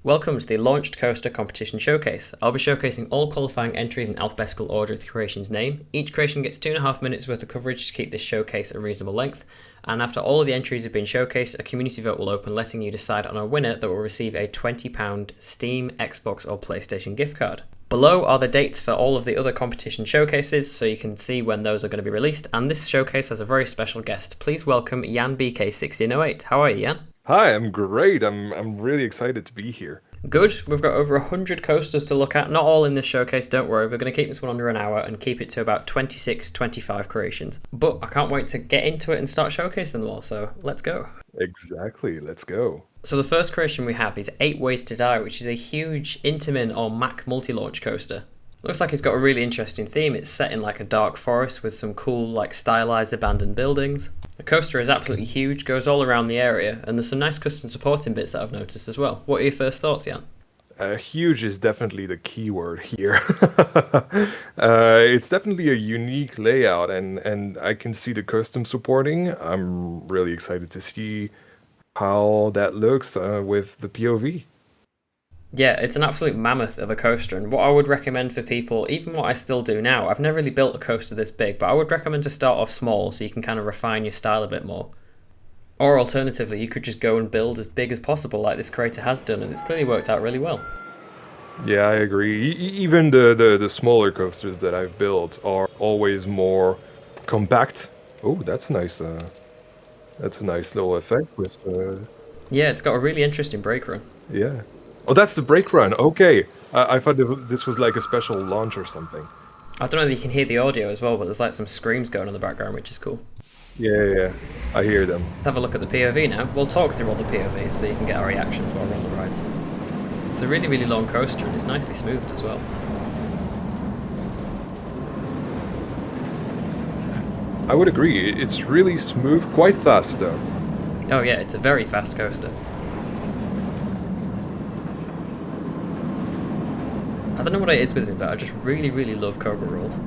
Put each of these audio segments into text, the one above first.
Welcome to the Launched Coaster Competition Showcase. I'll be showcasing all qualifying entries in alphabetical order of the creation's name. Each creation gets 2.5 minutes worth of coverage to keep this showcase a reasonable length, and after all of the entries have been showcased, a community vote will open letting you decide on a winner that will receive a £20 Steam, Xbox or PlayStation gift card. Below are the dates for all of the other competition showcases, so you can see when those are going to be released, and this showcase has a very special guest. Please welcome YannBK1608. How are you, Yann? Hi, I'm great. I'm really excited to be here. Good. We've got over 100 coasters to look at. Not all in this showcase, don't worry. We're going to keep this one under an hour and keep it to about 26-25 creations. But I can't wait to get into it and start showcasing them all, so let's go. Exactly, let's go. So the first creation we have is 8 Ways to Die, which is a huge Intamin or Mack multi-launch coaster. Looks like it's got a really interesting theme. It's set in like a dark forest with some cool like stylized abandoned buildings. The coaster is absolutely huge, goes all around the area, and there's some nice custom supporting bits that I've noticed as well. What are your first thoughts, Yann? Huge is definitely the key word here. It's definitely a unique layout, and I can see the custom supporting. I'm really excited to see how that looks with the POV. Yeah, it's an absolute mammoth of a coaster, and what I would recommend for people, even what I still do now, I've never really built a coaster this big, but I would recommend to start off small so you can kind of refine your style a bit more. Or alternatively, you could just go and build as big as possible like this creator has done, and it's clearly worked out really well. Yeah, I agree. Even the smaller coasters that I've built are always more compact. Oh, that's nice. That's a nice little effect with... Yeah, it's got a really interesting brake run. Yeah. Oh, that's the brake run. Okay. I thought this was like a special launch or something. I don't know if you can hear the audio as well, but there's like some screams going on in the background, which is cool. Yeah. I hear them. Let's have a look at the POV now. We'll talk through all the POVs so you can get our reactions while we're on the rides. It's a really, really long coaster and it's nicely smoothed as well. I would agree. It's really smooth, quite fast though. Oh yeah, it's a very fast coaster. I don't know what it is with me, but I just really, really love Cobra rolls.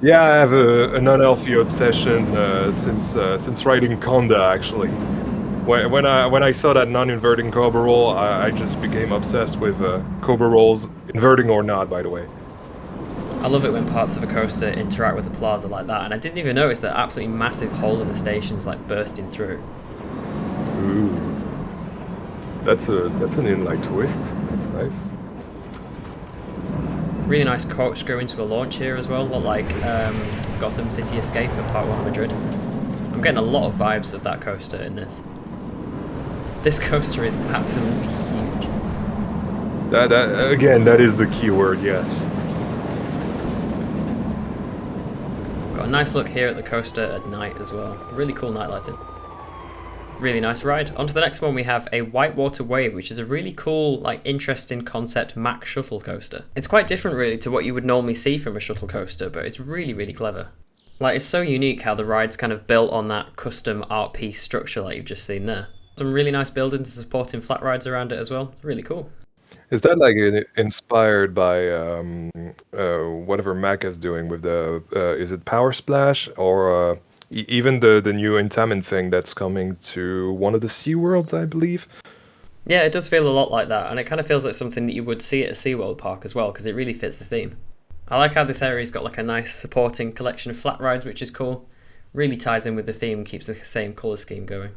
Yeah, I have a non-Elfie obsession since writing Conda actually. When I saw that non-inverting Cobra roll, I just became obsessed with Cobra rolls, inverting or not, by the way. I love it when parts of a coaster interact with the plaza like that, and I didn't even notice that absolutely massive hole in the station's like bursting through. Ooh, that's an inline twist. That's nice. Really nice corkscrew into a launch here as well, a lot like Gotham City Escape at Part 1 of Madrid. I'm getting a lot of vibes of that coaster in this. This coaster is absolutely huge. That is the key word, yes. Got a nice look here at the coaster at night as well. Really cool night lighting. Really nice ride. On to the next one, we have a Whitewater Wave, which is a really cool, like, interesting concept Mack shuttle coaster. It's quite different really to what you would normally see from a shuttle coaster, but it's really, really clever. Like, it's so unique how the ride's kind of built on that custom art piece structure like you've just seen there. Some really nice buildings supporting flat rides around it as well. Really cool. Is that like inspired by whatever Mack is doing with the is it Power Splash or even the new Intamin thing that's coming to one of the SeaWorlds, I believe? Yeah, it does feel a lot like that, and it kind of feels like something that you would see at a SeaWorld park as well, because it really fits the theme. I like how this area's got like a nice supporting collection of flat rides, which is cool. Really ties in with the theme, keeps the same colour scheme going.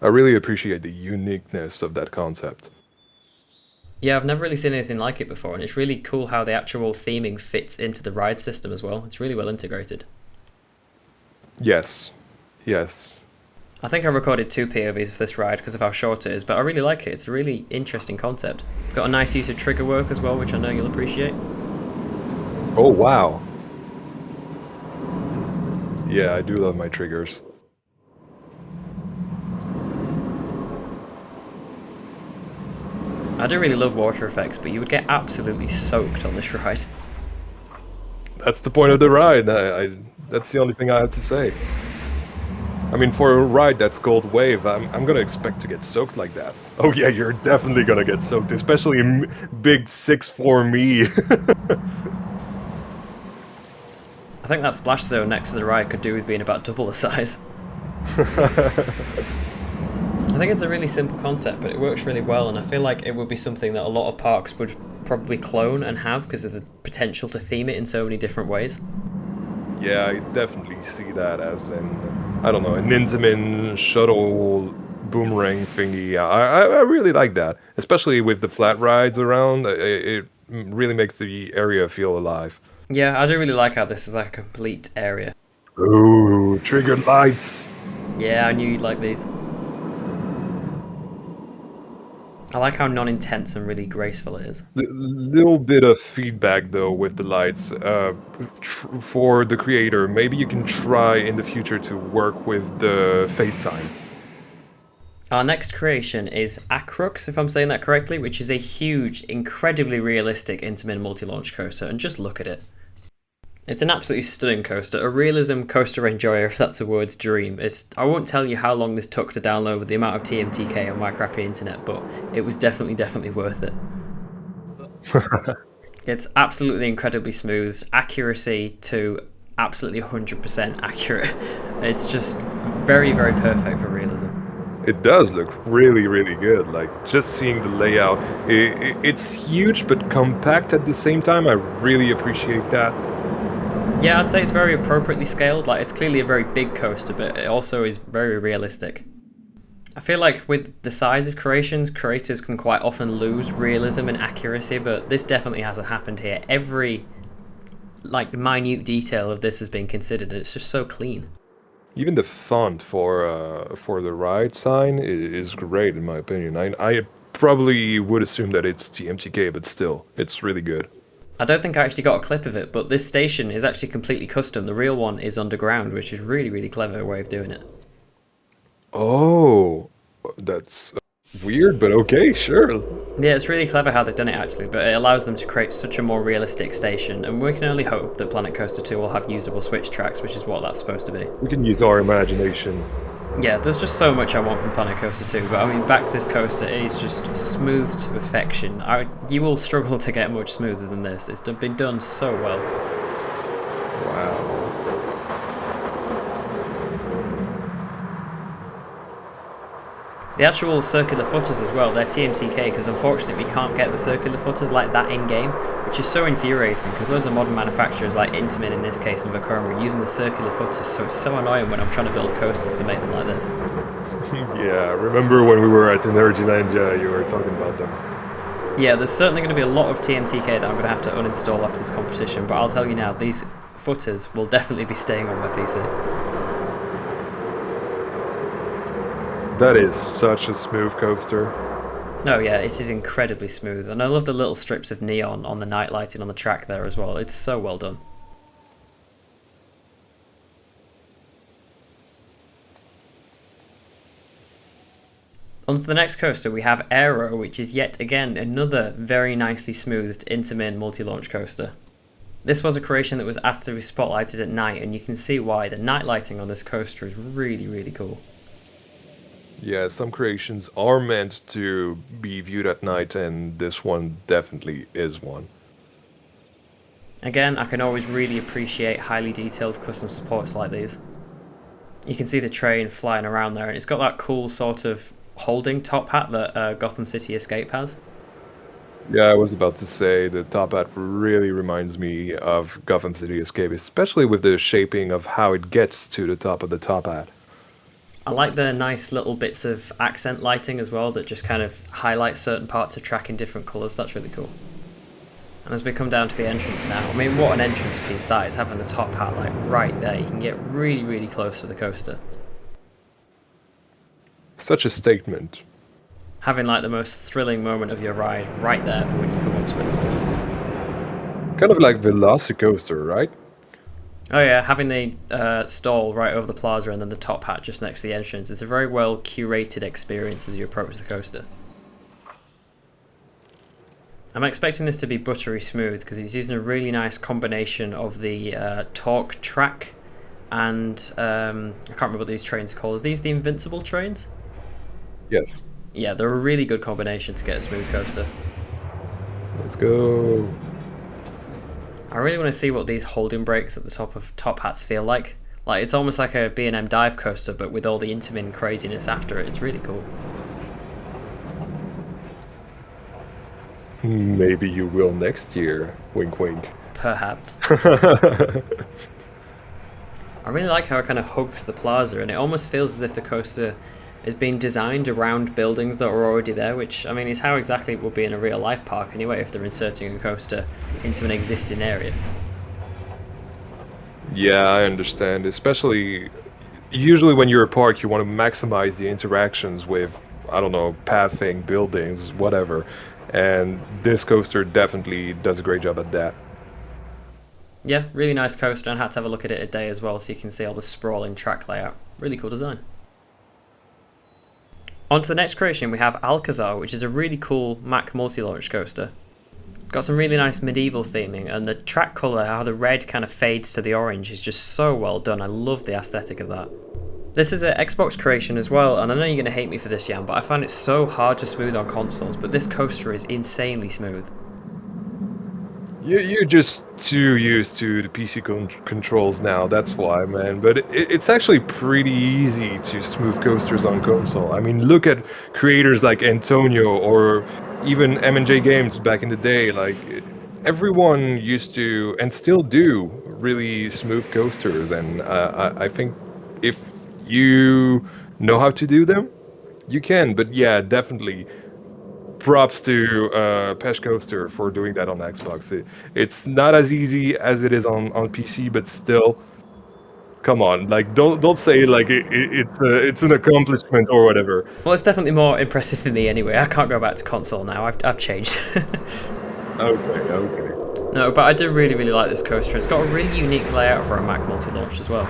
I really appreciate the uniqueness of that concept. Yeah, I've never really seen anything like it before, and it's really cool how the actual theming fits into the ride system as well. It's really well integrated. Yes. I think I recorded 2 POVs for this ride because of how short it is, but I really like it. It's a really interesting concept. It's got a nice use of trigger work as well, which I know you'll appreciate. Oh, wow. Yeah, I do love my triggers. I do really love water effects, but you would get absolutely soaked on this ride. That's the point of the ride. That's the only thing I have to say. I mean, for a ride that's called Wave, I'm gonna expect to get soaked like that. Oh yeah, you're definitely gonna get soaked, especially in big 6'4" me. I think that splash zone next to the ride could do with being about double the size. I think it's a really simple concept, but it works really well, and I feel like it would be something that a lot of parks would probably clone and have because of the potential to theme it in so many different ways. Yeah, I definitely see that as an, I don't know, an Intamin shuttle boomerang thingy. I really like that, especially with the flat rides around. It really makes the area feel alive. Yeah, I do really like how this is like a complete area. Ooh, triggered lights. Yeah, I knew you'd like these. I like how non-intense and really graceful it is. Little bit of feedback though with the lights. For the creator, maybe you can try in the future to work with the fade time. Our next creation is Acrux, if I'm saying that correctly, which is a huge, incredibly realistic IntaMin multi-launch coaster, and just look at it. It's an absolutely stunning coaster, a realism coaster enjoyer, if that's a word's dream. I won't tell you how long this took to download with the amount of TMTK on my crappy internet, but it was definitely worth it. It's absolutely incredibly smooth, accuracy to absolutely 100% accurate. It's just very perfect for realism. It does look really good. Like, just seeing the layout, it's huge but compact at the same time. I really appreciate that. Yeah, I'd say it's very appropriately scaled. Like, it's clearly a very big coaster, but it also is very realistic. I feel like with the size of creations, creators can quite often lose realism and accuracy, but this definitely hasn't happened here. Every like minute detail of this has been considered, and it's just so clean. Even the font for the ride sign is great in my opinion. I probably would assume that it's TMTK, but still, it's really good. I don't think I actually got a clip of it, but this station is actually completely custom. The real one is underground, which is really clever way of doing it. Oh, that's weird, but okay, sure. Yeah, it's really clever how they've done it actually, but it allows them to create such a more realistic station, and we can only hope that Planet Coaster 2 will have usable switch tracks, which is what that's supposed to be. We can use our imagination. Yeah, there's just so much I want from Planet Coaster 2, but I mean, back to this coaster, it is just smooth to perfection. You will struggle to get much smoother than this. It's been done so well. Wow. The actual circular footers as well, they're TMTK, because unfortunately we can't get the circular footers like that in-game, which is so infuriating, because loads of modern manufacturers like IntaMin in this case and Vekoma are using the circular footers, so it's so annoying when I'm trying to build coasters to make them like this. Yeah, remember when we were at Energylandia, you were talking about them. Yeah, there's certainly going to be a lot of TMTK that I'm going to have to uninstall after this competition, but I'll tell you now, these footers will definitely be staying on my PC. That is such a smooth coaster. No, yeah, it is incredibly smooth, and I love the little strips of neon on the night lighting on the track there as well. It's so well done. On to the next coaster, we have AERO, which is yet again another very nicely smoothed IntaMin multi-launch coaster. This was a creation that was asked to be spotlighted at night, and you can see why. The night lighting on this coaster is really cool. Yeah, some creations are meant to be viewed at night, and this one definitely is one. Again, I can always really appreciate highly detailed custom supports like these. You can see the train flying around there, and it's got that cool sort of holding top hat that Gotham City Escape has. Yeah, I was about to say the top hat really reminds me of Gotham City Escape, especially with the shaping of how it gets to the top of the top hat. I like the nice little bits of accent lighting as well that just kind of highlight certain parts of track in different colours. That's really cool. And as we come down to the entrance now, I mean, what an entrance piece that is, having the top hat like right there. You can get really close to the coaster. Such a statement. Having like the most thrilling moment of your ride right there for when you come up to it. Kind of like VelociCoaster, right? Oh yeah, having the stall right over the plaza and then the top hat just next to the entrance. It's a very well curated experience as you approach the coaster. I'm expecting this to be buttery smooth because he's using a really nice combination of the torque track and I can't remember what these trains are called. Are these the Invincible trains? Yes. Yeah, they're a really good combination to get a smooth coaster. Let's go. I really want to see what these holding brakes at the top of top hats feel like. Like, it's almost like a B&M dive coaster, but with all the Intamin craziness after it. It's really cool. Maybe you will next year. Wink, wink. Perhaps. I really like how it kind of hugs the plaza, and it almost feels as if the coaster is being designed around buildings that are already there, which, I mean, is how exactly it would be in a real life park anyway, if they're inserting a coaster into an existing area. Yeah, I understand. Especially, usually when you're a park, you want to maximize the interactions with, I don't know, pathing, buildings, whatever. And this coaster definitely does a great job at that. Yeah, really nice coaster, and I had to have a look at it today as well, so you can see all the sprawling track layout. Really cool design. On to the next creation, we have Alcazar, which is a really cool Mack multi-launch coaster. Got some really nice medieval theming, and the track colour, how the red kind of fades to the orange, is just so well done. I love the aesthetic of that. This is an Xbox creation as well, and I know you're going to hate me for this, Yann, but I find it so hard to smooth on consoles, but this coaster is insanely smooth. You're just too used to the PC controls now, that's why, man. But it's actually pretty easy to smooth coasters on console. I mean, look at creators like Antonio or even M&J Games back in the day. Like, everyone used to, and still do, really smooth coasters. And I think if you know how to do them, you can. But yeah, definitely. Props to peshcoaster for doing that on Xbox. It's not as easy as it is on PC, but still, come on, like don't say like it's an accomplishment or whatever. Well, it's definitely more impressive for me anyway. I can't go back to console now. I've changed. Okay. No, but I do really like this coaster. It's got a really unique layout for a Mack multi-launch as well.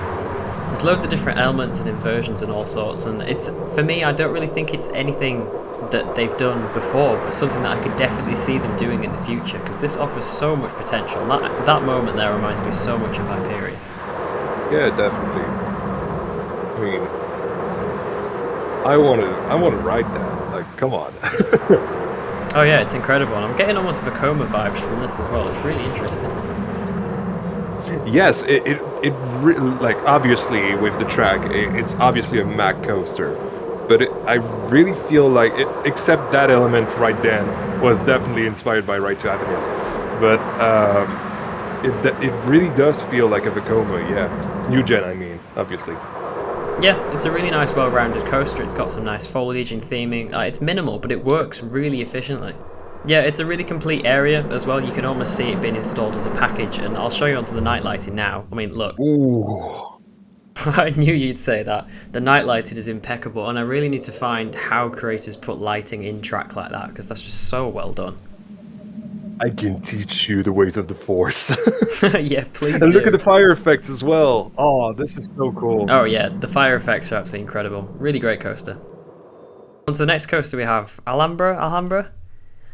There's loads of different elements and inversions and all sorts, and it's, for me, I don't really think it's anything that they've done before, but something that I could definitely see them doing in the future, because this offers so much potential. And that moment there reminds me so much of Hyperion. Yeah, definitely. I mean, I want to ride that. Like, come on. Oh yeah, it's incredible, and I'm getting almost Vekoma vibes from this as well. It's really interesting. Yes, like, obviously with the track, it's obviously a Mack coaster. But I really feel like, except that element right then, was definitely inspired by Ride to Happiness. But it really does feel like a Vekoma, yeah. New gen, I mean, obviously. Yeah, it's a really nice, well-rounded coaster. It's got some nice foliage and theming. It's minimal, but it works really efficiently. Yeah, it's a really complete area as well. You can almost see it being installed as a package, and I'll show you onto the night lighting now. I mean, look. Ooh. I knew you'd say that. The night lighting is impeccable, and I really need to find how creators put lighting in track like that, because that's just so well done. I can teach you the ways of the Force. Yeah, please And do. look at the fire effects as well. Oh, this is so cool. Oh yeah, the fire effects are absolutely incredible. Really great coaster. On to the next coaster we have Alhambra?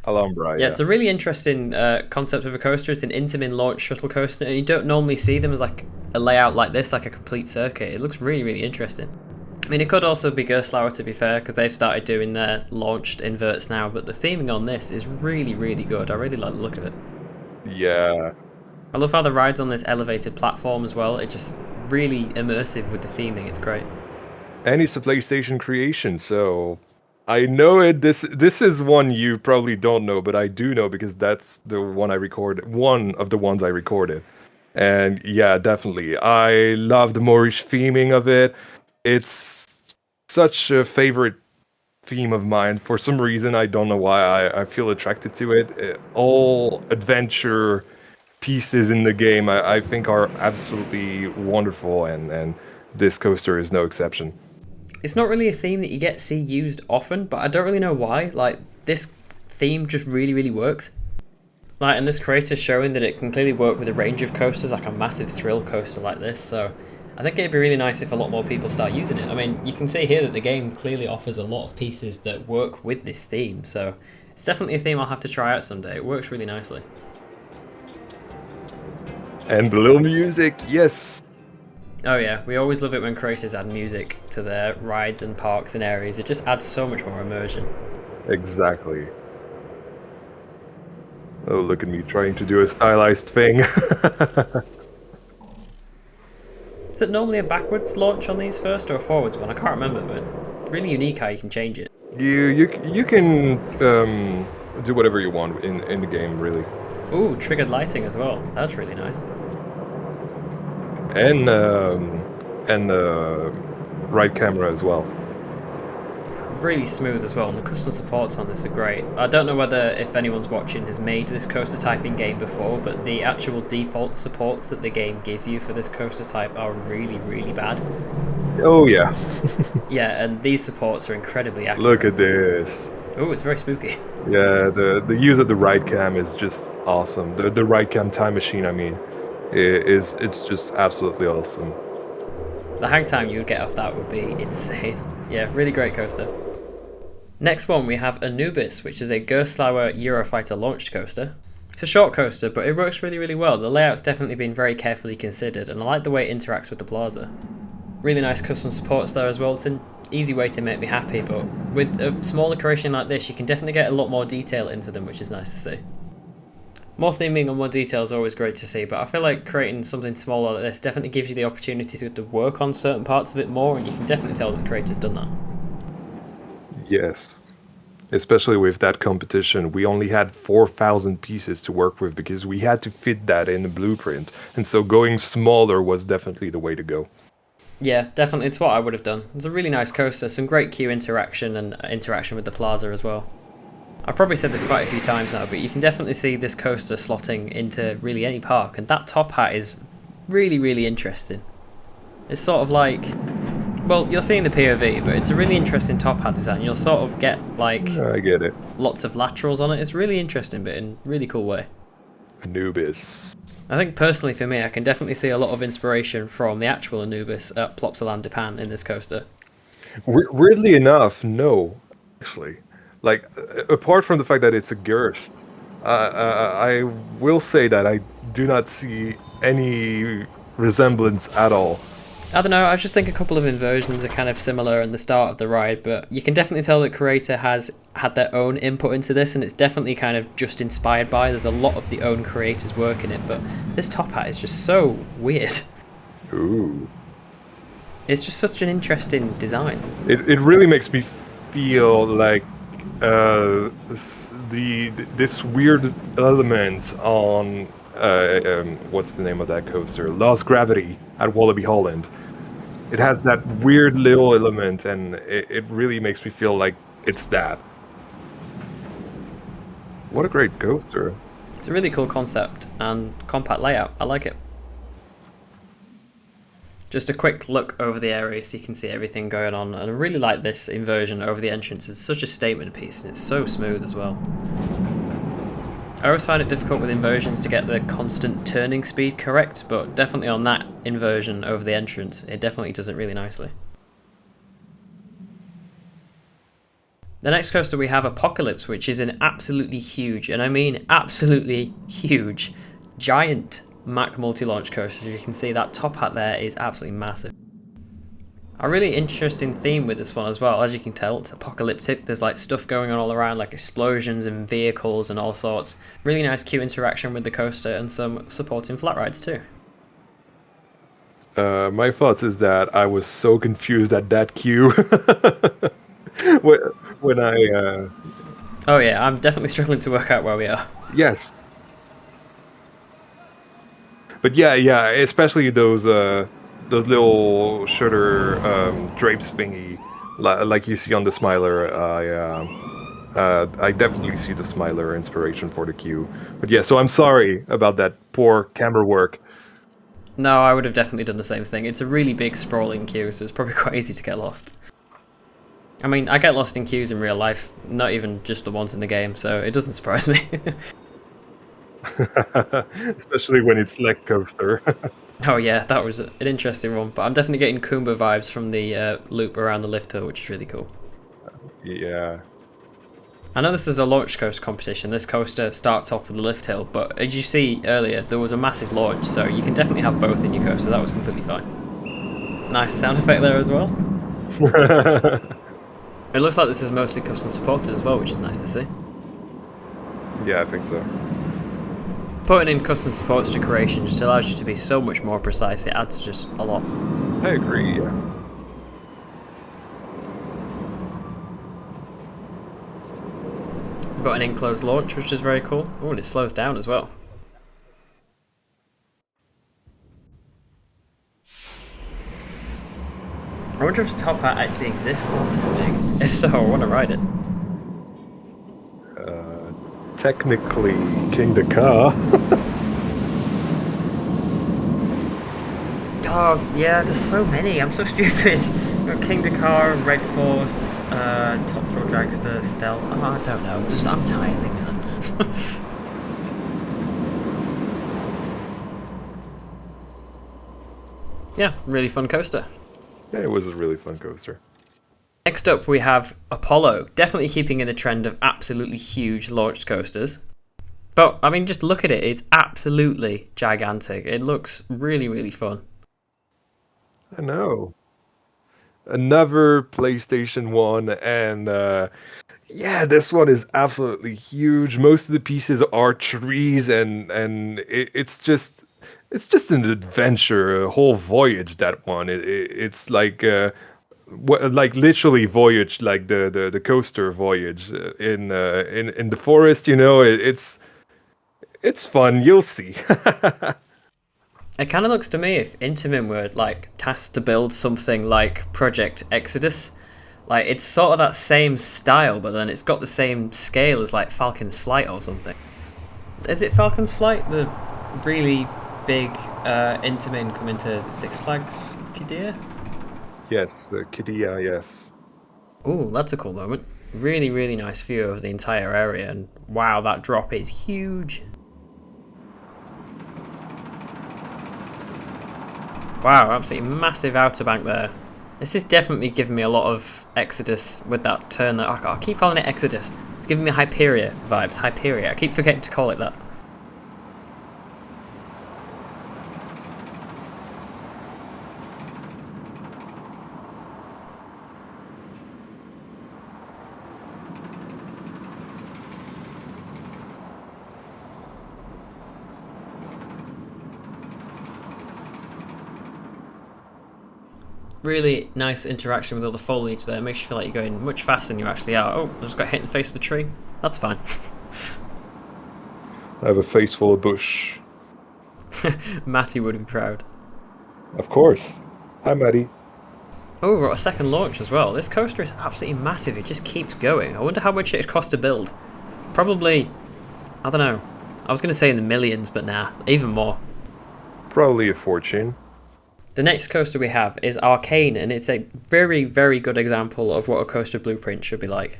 Alhambra, Yeah, it's a really interesting concept of a coaster. It's an Intamin launch shuttle coaster, and you don't normally see them as like a layout like this, like a complete circuit. It looks really interesting. I mean, it could also be Gerstlauer, to be fair, because they've started doing their launched inverts now, but the theming on this is really good. I really like the look of it. Yeah. I love how the ride's on this elevated platform as well. It's just really immersive with the theming. It's great. And it's a PlayStation creation, so I know it. This is one you probably don't know, but I do know because that's the one I recorded. One of the ones I recorded. And yeah, definitely. I love the Moorish theming of it. It's such a favorite theme of mine. For some reason, I don't know why, I feel attracted to it. All adventure pieces in the game, I think, are absolutely wonderful, and this coaster is no exception. It's not really a theme that you get to see used often, but I don't really know why. Like, this theme just really works. Like, and this creator's showing that it can clearly work with a range of coasters, like a massive thrill coaster like this, so I think it'd be really nice if a lot more people start using it. I mean, you can see here that the game clearly offers a lot of pieces that work with this theme, so it's definitely a theme I'll have to try out someday. It works really nicely. And the little music, yes! Oh yeah, we always love it when creators add music to their rides and parks and areas. It just adds so much more immersion. Exactly. Oh, look at me trying to do a stylized thing. Is it normally a backwards launch on these first or a forwards one? I can't remember, but really unique how you can change it. You can do whatever you want in the game, really. Ooh, triggered lighting as well. That's really nice. And right camera as well. Really smooth as well, and the custom supports on this are great. I don't know whether if anyone's watching has made this coaster type in game before, but the actual default supports that the game gives you for this coaster type are really, really bad. Oh yeah. Yeah, and these supports are incredibly accurate. Look at this. Oh, it's very spooky. Yeah, the use of the ride cam is just awesome. The ride cam time machine, I mean, it's just absolutely awesome. The hang time you would get off that would be insane. Yeah, really great coaster. Next one we have Anubis, which is a Gerstlauer Eurofighter launched coaster. It's a short coaster, but it works really, really well. The layout's definitely been very carefully considered, and I like the way it interacts with the plaza. Really nice custom supports there as well. It's an easy way to make me happy, but with a smaller creation like this, you can definitely get a lot more detail into them, which is nice to see. More theming and more detail is always great to see, but I feel like creating something smaller like this definitely gives you the opportunity to work on certain parts of it more, and you can definitely tell the creator's done that. Yes. Especially with that competition, we only had 4,000 pieces to work with because we had to fit that in the blueprint, and so going smaller was definitely the way to go. Yeah, definitely, it's what I would have done. It's a really nice coaster, some great queue interaction and interaction with the plaza as well. I've probably said this quite a few times now, but you can definitely see this coaster slotting into really any park, and that top hat is really, really interesting. It's sort of like, well, you're seeing the POV, but it's a really interesting top hat design. You'll sort of get like, I get it. Lots of laterals on it. It's really interesting, but in a really cool way. Anubis. I think personally for me, I can definitely see a lot of inspiration from the actual Anubis at Plopsaland Japan in this coaster. Weirdly enough, no, actually. Like, apart from the fact that it's a Gerst, I will say that I do not see any resemblance at all. I don't know, I just think a couple of inversions are kind of similar in the start of the ride, but you can definitely tell that creator has had their own input into this, and it's definitely kind of just inspired by. There's a lot of the own creators' work in it, but this top hat is just so weird. Ooh. It's just such an interesting design. It really makes me feel like this weird element on what's the name of that coaster? Lost Gravity at Wallaby Holland. It has that weird little element, and it really makes me feel like it's that. What a great coaster. It's a really cool concept and compact layout. I like it. Just a quick look over the area so you can see everything going on, and I really like this inversion over the entrance. It's such a statement piece, and it's so smooth as well. I always find it difficult with inversions to get the constant turning speed correct, but definitely on that inversion over the entrance, it definitely does it really nicely. The next coaster we have Apocalypse, which is an absolutely huge, and I mean absolutely huge, giant Mack multi-launch coaster. As you can see, that top hat there is absolutely massive. A really interesting theme with this one as well. As you can tell, it's apocalyptic. There's like stuff going on all around, like explosions and vehicles and all sorts. Really nice queue interaction with the coaster and some supporting flat rides too. My thoughts is that I was so confused at that queue when I. Oh yeah, I'm definitely struggling to work out where we are. Yes. But yeah, especially those little shutter drapes thingy, like you see on the Smiler. I definitely see the Smiler inspiration for the queue. But yeah, so I'm sorry about that poor camera work. No, I would have definitely done the same thing. It's a really big sprawling queue, so it's probably quite easy to get lost. I mean, I get lost in queues in real life, not even just the ones in the game, so it doesn't surprise me. Especially when it's leg coaster. Oh yeah, that was an interesting one, but I'm definitely getting Kumba vibes from the loop around the lift hill, which is really cool. Yeah. I know this is a launch coaster competition. This coaster starts off with the lift hill, but as you see earlier, there was a massive launch, so you can definitely have both in your coaster. That was completely fine. Nice sound effect there as well. It looks like this is mostly custom supported as well, which is nice to see. Yeah, I think so. Putting in custom supports decoration just allows you to be so much more precise. It adds just a lot. I agree, yeah. We've got an enclosed launch, which is very cool. Oh, and it slows down as well. I wonder if the top hat actually exists that's this big. If so, I want to ride it. Technically, King the Car. Oh, yeah, there's so many. I'm so stupid. We've got King Dakar, Red Force, Top Throw Dragster, Stealth. Oh, I don't know. I'm tired, leave me alone. Yeah, really fun coaster. Yeah, it was a really fun coaster. Next up, we have Apollo. Definitely keeping in the trend of absolutely huge launched coasters. But, I mean, just look at it. It's absolutely gigantic. It looks really, really fun. I know. Another PlayStation 1, and yeah, this one is absolutely huge. Most of the pieces are trees, and it's just an adventure, a whole voyage. That one, it's like like literally voyage, like the coaster voyage in the forest. You know, it's fun. You'll see. It kind of looks to me if Intamin were like tasked to build something like Project Exodus. Like it's sort of that same style, but then it's got the same scale as like Falcon's Flight or something. Is it Falcon's Flight? The really big Intamin coming to, is it Six Flags Qiddiya? Yes, Qiddiya, yes. Ooh, that's a cool moment. Really, really nice view of the entire area, and wow, that drop is huge. Wow, absolutely massive outer bank there. This is definitely giving me a lot of Exodus with that turn. That I keep calling it Exodus. It's giving me Hyperia vibes. Hyperia. I keep forgetting to call it that. Really nice interaction with all the foliage there. Makes you feel like you're going much faster than you actually are. Oh, I just got hit in the face with a tree. That's fine. I have a face full of bush. Matty would be proud. Of course. Hi, Matty. Oh, we've got a second launch as well. This coaster is absolutely massive. It just keeps going. I wonder how much it cost to build. Probably, I don't know. I was going to say in the millions, but nah, even more. Probably a fortune. The next coaster we have is Arcane, and it's a very, very good example of what a coaster blueprint should be like.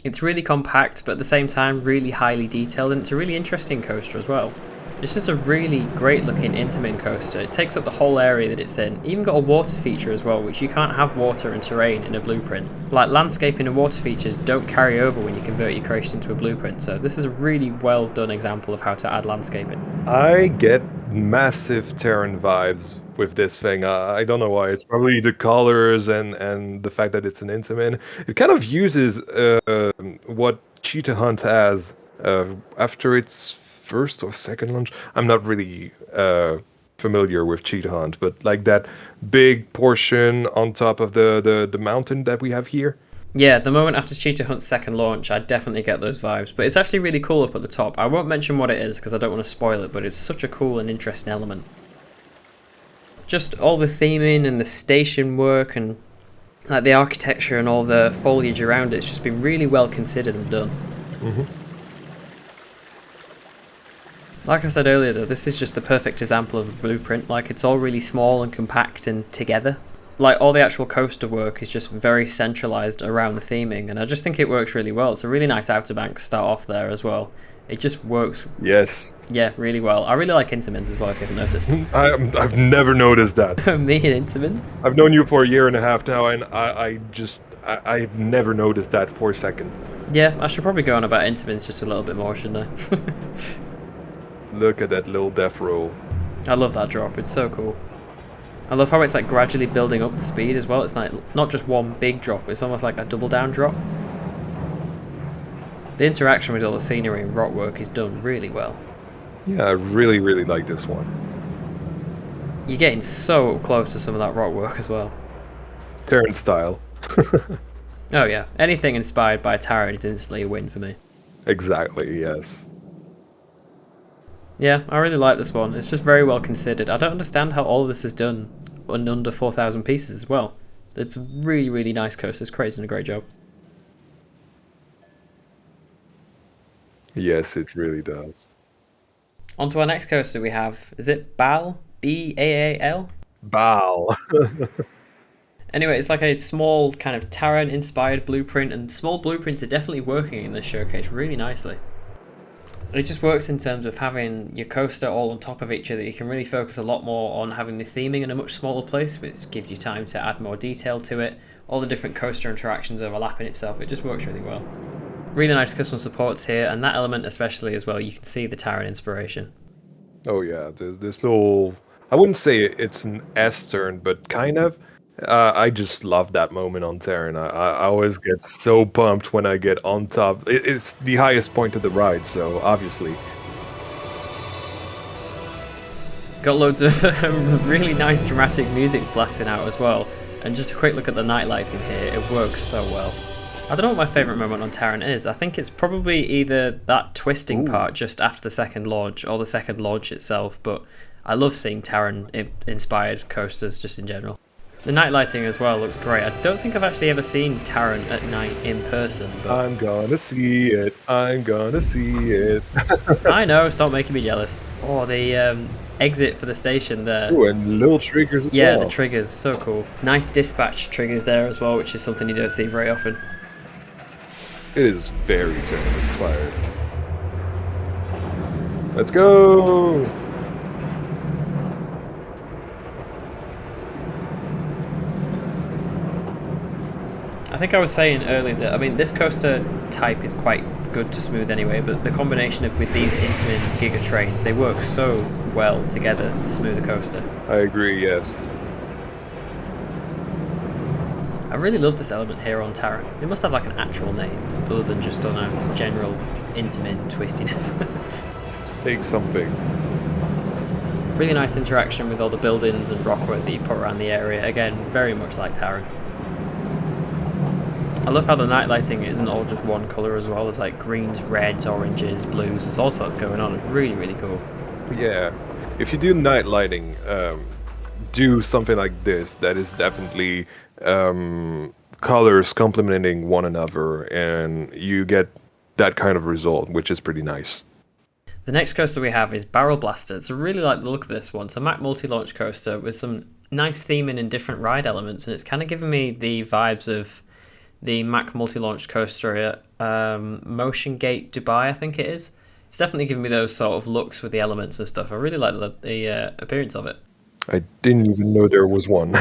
It's really compact, but at the same time really highly detailed, and it's a really interesting coaster as well. It's just a really great looking Intamin coaster. It takes up the whole area that it's in. Even got a water feature as well, which you can't have water and terrain in a blueprint. Like landscaping and water features don't carry over when you convert your creation into a blueprint, so this is a really well done example of how to add landscaping. I get massive Terran vibes with this thing. I don't know why. It's probably the colors and the fact that it's an Intamin. It kind of uses what Cheetah Hunt has after its first or second launch. I'm not really familiar with Cheetah Hunt, but like that big portion on top of the mountain that we have here. Yeah, the moment after Cheetah Hunt's second launch, I definitely get those vibes. But it's actually really cool up at the top. I won't mention what it is because I don't want to spoil it, but it's such a cool and interesting element. Just all the theming and the station work and like the architecture and all the foliage around it's just been really well considered and done. Mm-hmm. Like I said earlier though, this is just the perfect example of a blueprint. Like it's all really small and compact and together. Like all the actual coaster work is just very centralised around the theming, and I just think it works really well. It's a really nice outer bank to start off there as well. It just works. Yes. Yeah, really well. I really like Intamins as well, if you haven't noticed. I've never noticed that. Me and Intamins? I've known you for a year and a half now, and I've never noticed that for a second. Yeah, I should probably go on about Intamins just a little bit more, shouldn't I? Look at that little death roll. I love that drop. It's so cool. I love how it's like gradually building up the speed as well. It's like not just one big drop. It's almost like a double down drop. The interaction with all the scenery and rock work is done really well. Yeah, I really, really like this one. You're getting so close to some of that rock work as well. Terran style. Oh yeah, anything inspired by Taran is instantly a win for me. Exactly, yes. Yeah, I really like this one. It's just very well considered. I don't understand how all of this is done in under 4,000 pieces as well. It's a really, really nice coaster. It's Craig's done a great job. Yes, it really does. On to our next coaster we have, is it BAAL? B-A-A-L? BAAL. Anyway, it's like a small kind of Taran inspired blueprint, and small blueprints are definitely working in this showcase really nicely. It just works in terms of having your coaster all on top of each other. You can really focus a lot more on having the theming in a much smaller place, which gives you time to add more detail to it. All the different coaster interactions overlapping itself. It just works really well. Really nice custom supports here, and that element especially as well. You can see the Taran inspiration. Oh yeah, this little... I wouldn't say it's an S-turn, but kind of. I just love that moment on Terran. I always get so pumped when I get on top. It's the highest point of the ride, so obviously. Got loads of really nice dramatic music blasting out as well. And just a quick look at the night lighting here, it works so well. I don't know what my favourite moment on Taran is. I think it's probably either that twisting part just after the second launch, or the second launch itself, but I love seeing Taran inspired coasters just in general. The night lighting as well looks great. I don't think I've actually ever seen Taran at night in person, but I'm gonna see it. I'm gonna see it. I know, stop making me jealous. Oh, the exit for the station there. Ooh, and little triggers as well. Yeah, the triggers, so cool. Nice dispatch triggers there as well, which is something you don't see very often. It is very Terran inspired. Let's go! I think I was saying earlier that, I mean, this coaster type is quite good to smooth anyway, but the combination of with these Intamin Giga trains, they work so well together to smooth a coaster. I agree, yes. I really love this element here on Taran. It must have like an actual name, other than just on a general Intamin twistiness. Snake something. Really nice interaction with all the buildings and rockwork that you put around the area. Again, very much like Taran. I love how the night lighting isn't all just one colour as well. There's like greens, reds, oranges, blues. There's all sorts going on. It's really, really cool. Yeah. If you do night lighting, do something like this. That is definitely colors complementing one another, and you get that kind of result, which is pretty nice. The next coaster we have is Barrel Blaster. So I really like the look of this one. It's a Mack multi-launch coaster with some nice theming and different ride elements, and it's kind of giving me the vibes of the Mack multi-launch coaster at Motion Gate Dubai, I think it is. It's definitely giving me those sort of looks with the elements and stuff. I really like the appearance of it. I didn't even know there was one.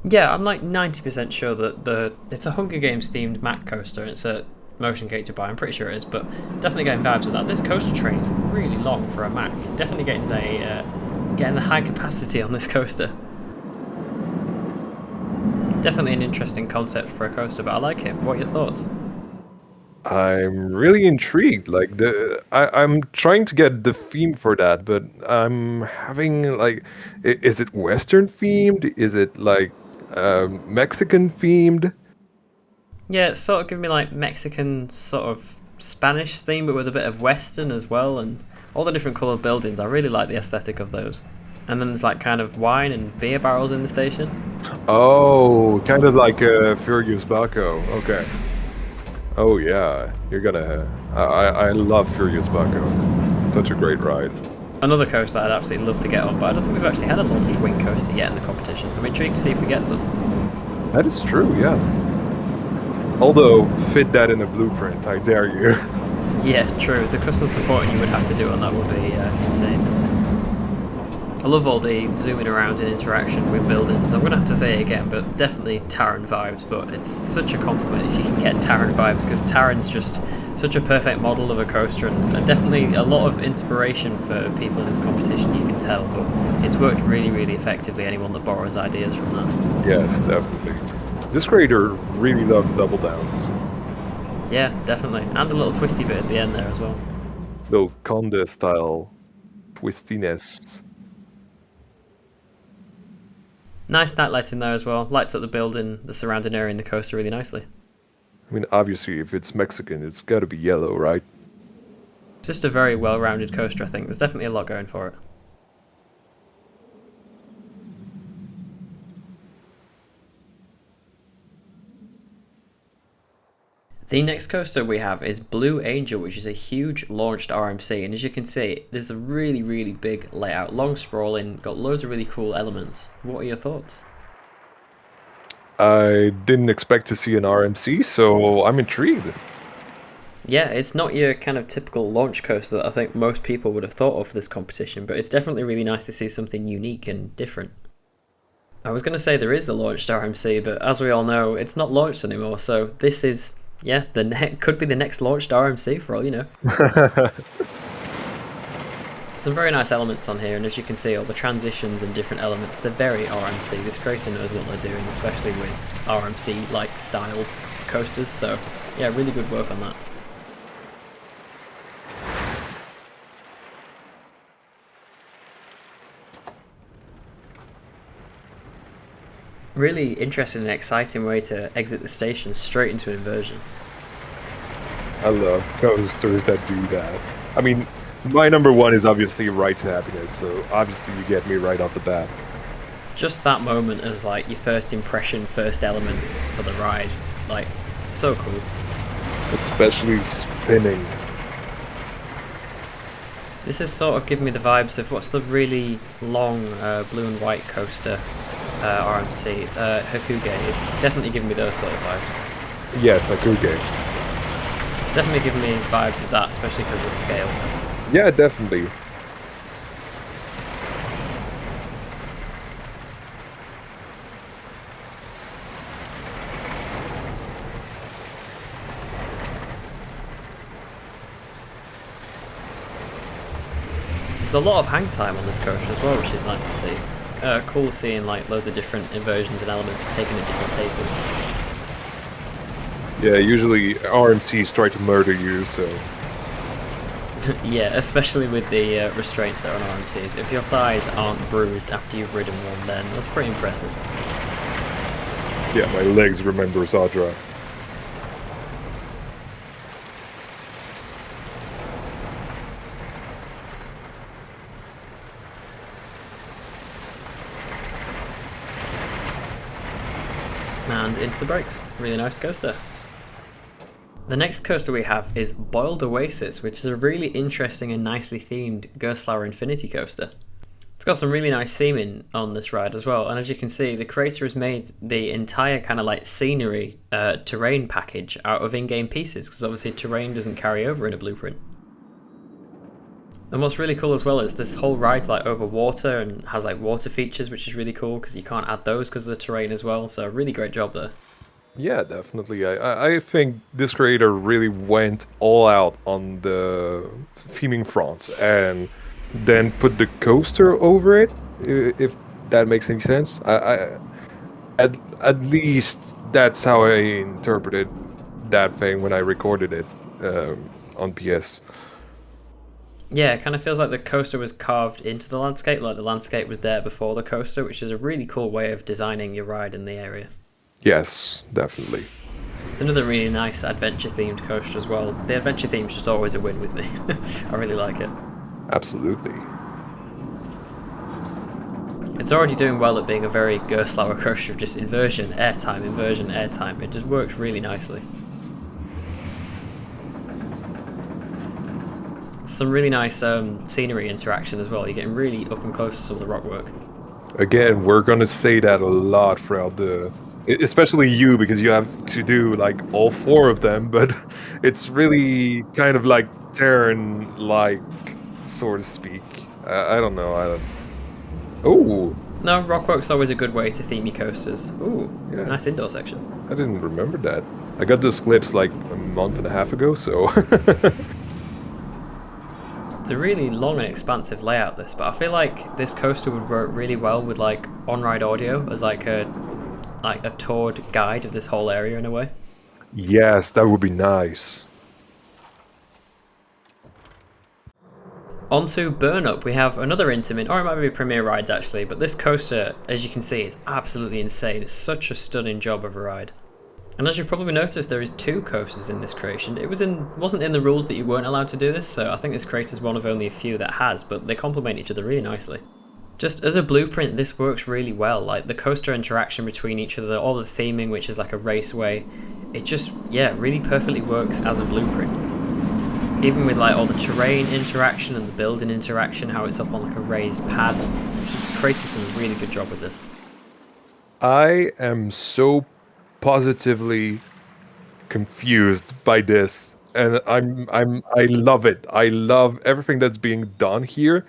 Yeah, I'm like 90% sure that it's a Hunger Games themed Mack coaster. It's a Motion Gate Dubai, I'm pretty sure it is, but definitely getting vibes of that. This coaster train is really long for a Mack. Definitely getting the high capacity on this coaster. Definitely an interesting concept for a coaster, but I like it. What are your thoughts? I'm really intrigued. Like I'm trying to get the theme for that, but I'm having like, is it Western themed? Is it like Mexican themed? Yeah, it's sort of giving me like Mexican sort of Spanish theme, but with a bit of Western as well, and all the different coloured buildings. I really like the aesthetic of those. And then there's like kind of wine and beer barrels in the station. Oh, kind of like Furious Baco. Okay. Oh yeah, you're gonna. I love Furious Baco. Such a great ride. Another coaster I'd absolutely love to get on, but I don't think we've actually had a launched wing coaster yet in the competition. I'm intrigued to see if we get some. That is true, yeah. Although, fit that in a blueprint, I dare you. Yeah, true. The custom supporting you would have to do on that would be insane. I love all the zooming around and interaction with buildings. I'm going to have to say it again, but definitely Taran vibes, but it's such a compliment if you can get Taran vibes, because Taran's just such a perfect model of a coaster, and definitely a lot of inspiration for people in this competition, you can tell, but it's worked really, really effectively, anyone that borrows ideas from that. Yes, definitely. This creator really loves double downs. Yeah, definitely. And a little twisty bit at the end there as well. Little Conde style twistiness. Nice night lighting there as well. Lights up the building, the surrounding area, and the coaster really nicely. I mean, obviously, if it's Mexican, it's got to be yellow, right? It's just a very well-rounded coaster, I think. There's definitely a lot going for it. The next coaster we have is Blue Angel, which is a huge launched RMC, and as you can see, there's a really, really big layout, long sprawling, got loads of really cool elements. What are your thoughts? I didn't expect to see an RMC, so I'm intrigued. Yeah, it's not your kind of typical launch coaster that I think most people would have thought of for this competition, but it's definitely really nice to see something unique and different. I was going to say there is a launched RMC, but as we all know, it's not launched anymore, so this is, yeah, could be the next launched RMC for all you know. Some very nice elements on here, and as you can see, all the transitions and different elements, they're very RMC. This creator knows what they're doing, especially with RMC-like styled coasters, so yeah, really good work on that. Really interesting and exciting way to exit the station straight into an inversion. I love coasters that do that. I mean, my number one is obviously Ride to Happiness, so obviously you get me right off the bat. Just that moment as like your first impression, first element for the ride, like, so cool. Especially spinning. This is sort of giving me the vibes of what's the really long blue and white coaster RMC, Hakuge. It's definitely giving me those sort of vibes. Yes, Hakuge. It's definitely giving me vibes of that, especially because of the scale. Yeah, definitely. There's a lot of hang time on this coaster as well, which is nice to see. It's cool seeing like loads of different inversions and elements taken at different paces. Yeah, usually RMCs try to murder you, so... Yeah, especially with the restraints that are on RMCs. If your thighs aren't bruised after you've ridden one, then that's pretty impressive. Yeah, my legs remember Zadra. And into the brakes. Really nice coaster. The next coaster we have is Boiled Oasis, which is a really interesting and nicely themed Gerstlauer Infinity coaster. It's got some really nice theming on this ride as well, and as you can see, the creator has made the entire kind of like scenery terrain package out of in-game pieces, because obviously terrain doesn't carry over in a blueprint. And what's really cool as well is this whole ride's like over water and has like water features, which is really cool because you can't add those because of the terrain as well, so really great job there. Yeah, definitely. I think this creator really went all out on the theming front and then put the coaster over it, if that makes any sense. At least that's how I interpreted that thing when I recorded it on PS. Yeah, it kind of feels like the coaster was carved into the landscape, like the landscape was there before the coaster, which is a really cool way of designing your ride in the area. Yes, definitely. It's another really nice adventure-themed coaster as well. The adventure theme's just always a win with me. I really like it. Absolutely. It's already doing well at being a very Gerstlauer coaster of just inversion, airtime, inversion, airtime. It just works really nicely. Some really nice scenery interaction as well. You're getting really up and close to some of the rock work. Again, we're gonna say that a lot throughout the... Especially you, because you have to do like all four of them, but it's really kind of like Terran-like, so to speak. I don't know. Oh! No, rockwork's always a good way to theme your coasters. Ooh, Yeah. nice indoor section. I didn't remember that. I got those clips like a month and a half ago, so... It's a really long and expansive layout, this, but I feel like this coaster would work really well with like on-ride audio as like a toured guide of this whole area in a way. Yes, that would be nice. Onto Burn Up, we have another intimate, or it might be Premier Rides actually, but this coaster, as you can see, is absolutely insane. It's such a stunning job of a ride. And as you've probably noticed, there is 2 coasters in this creation. It wasn't in the rules that you weren't allowed to do this, so I think this creator is one of only a few that has, but they complement each other really nicely. Just as a blueprint, this works really well. Like the coaster interaction between each other, all the theming, which is like a raceway, it just, yeah, really perfectly works as a blueprint. Even with like all the terrain interaction and the building interaction, how it's up on like a raised pad, the creator's done a really good job with this. I am so positively confused by this, and I love it. I love everything that's being done here,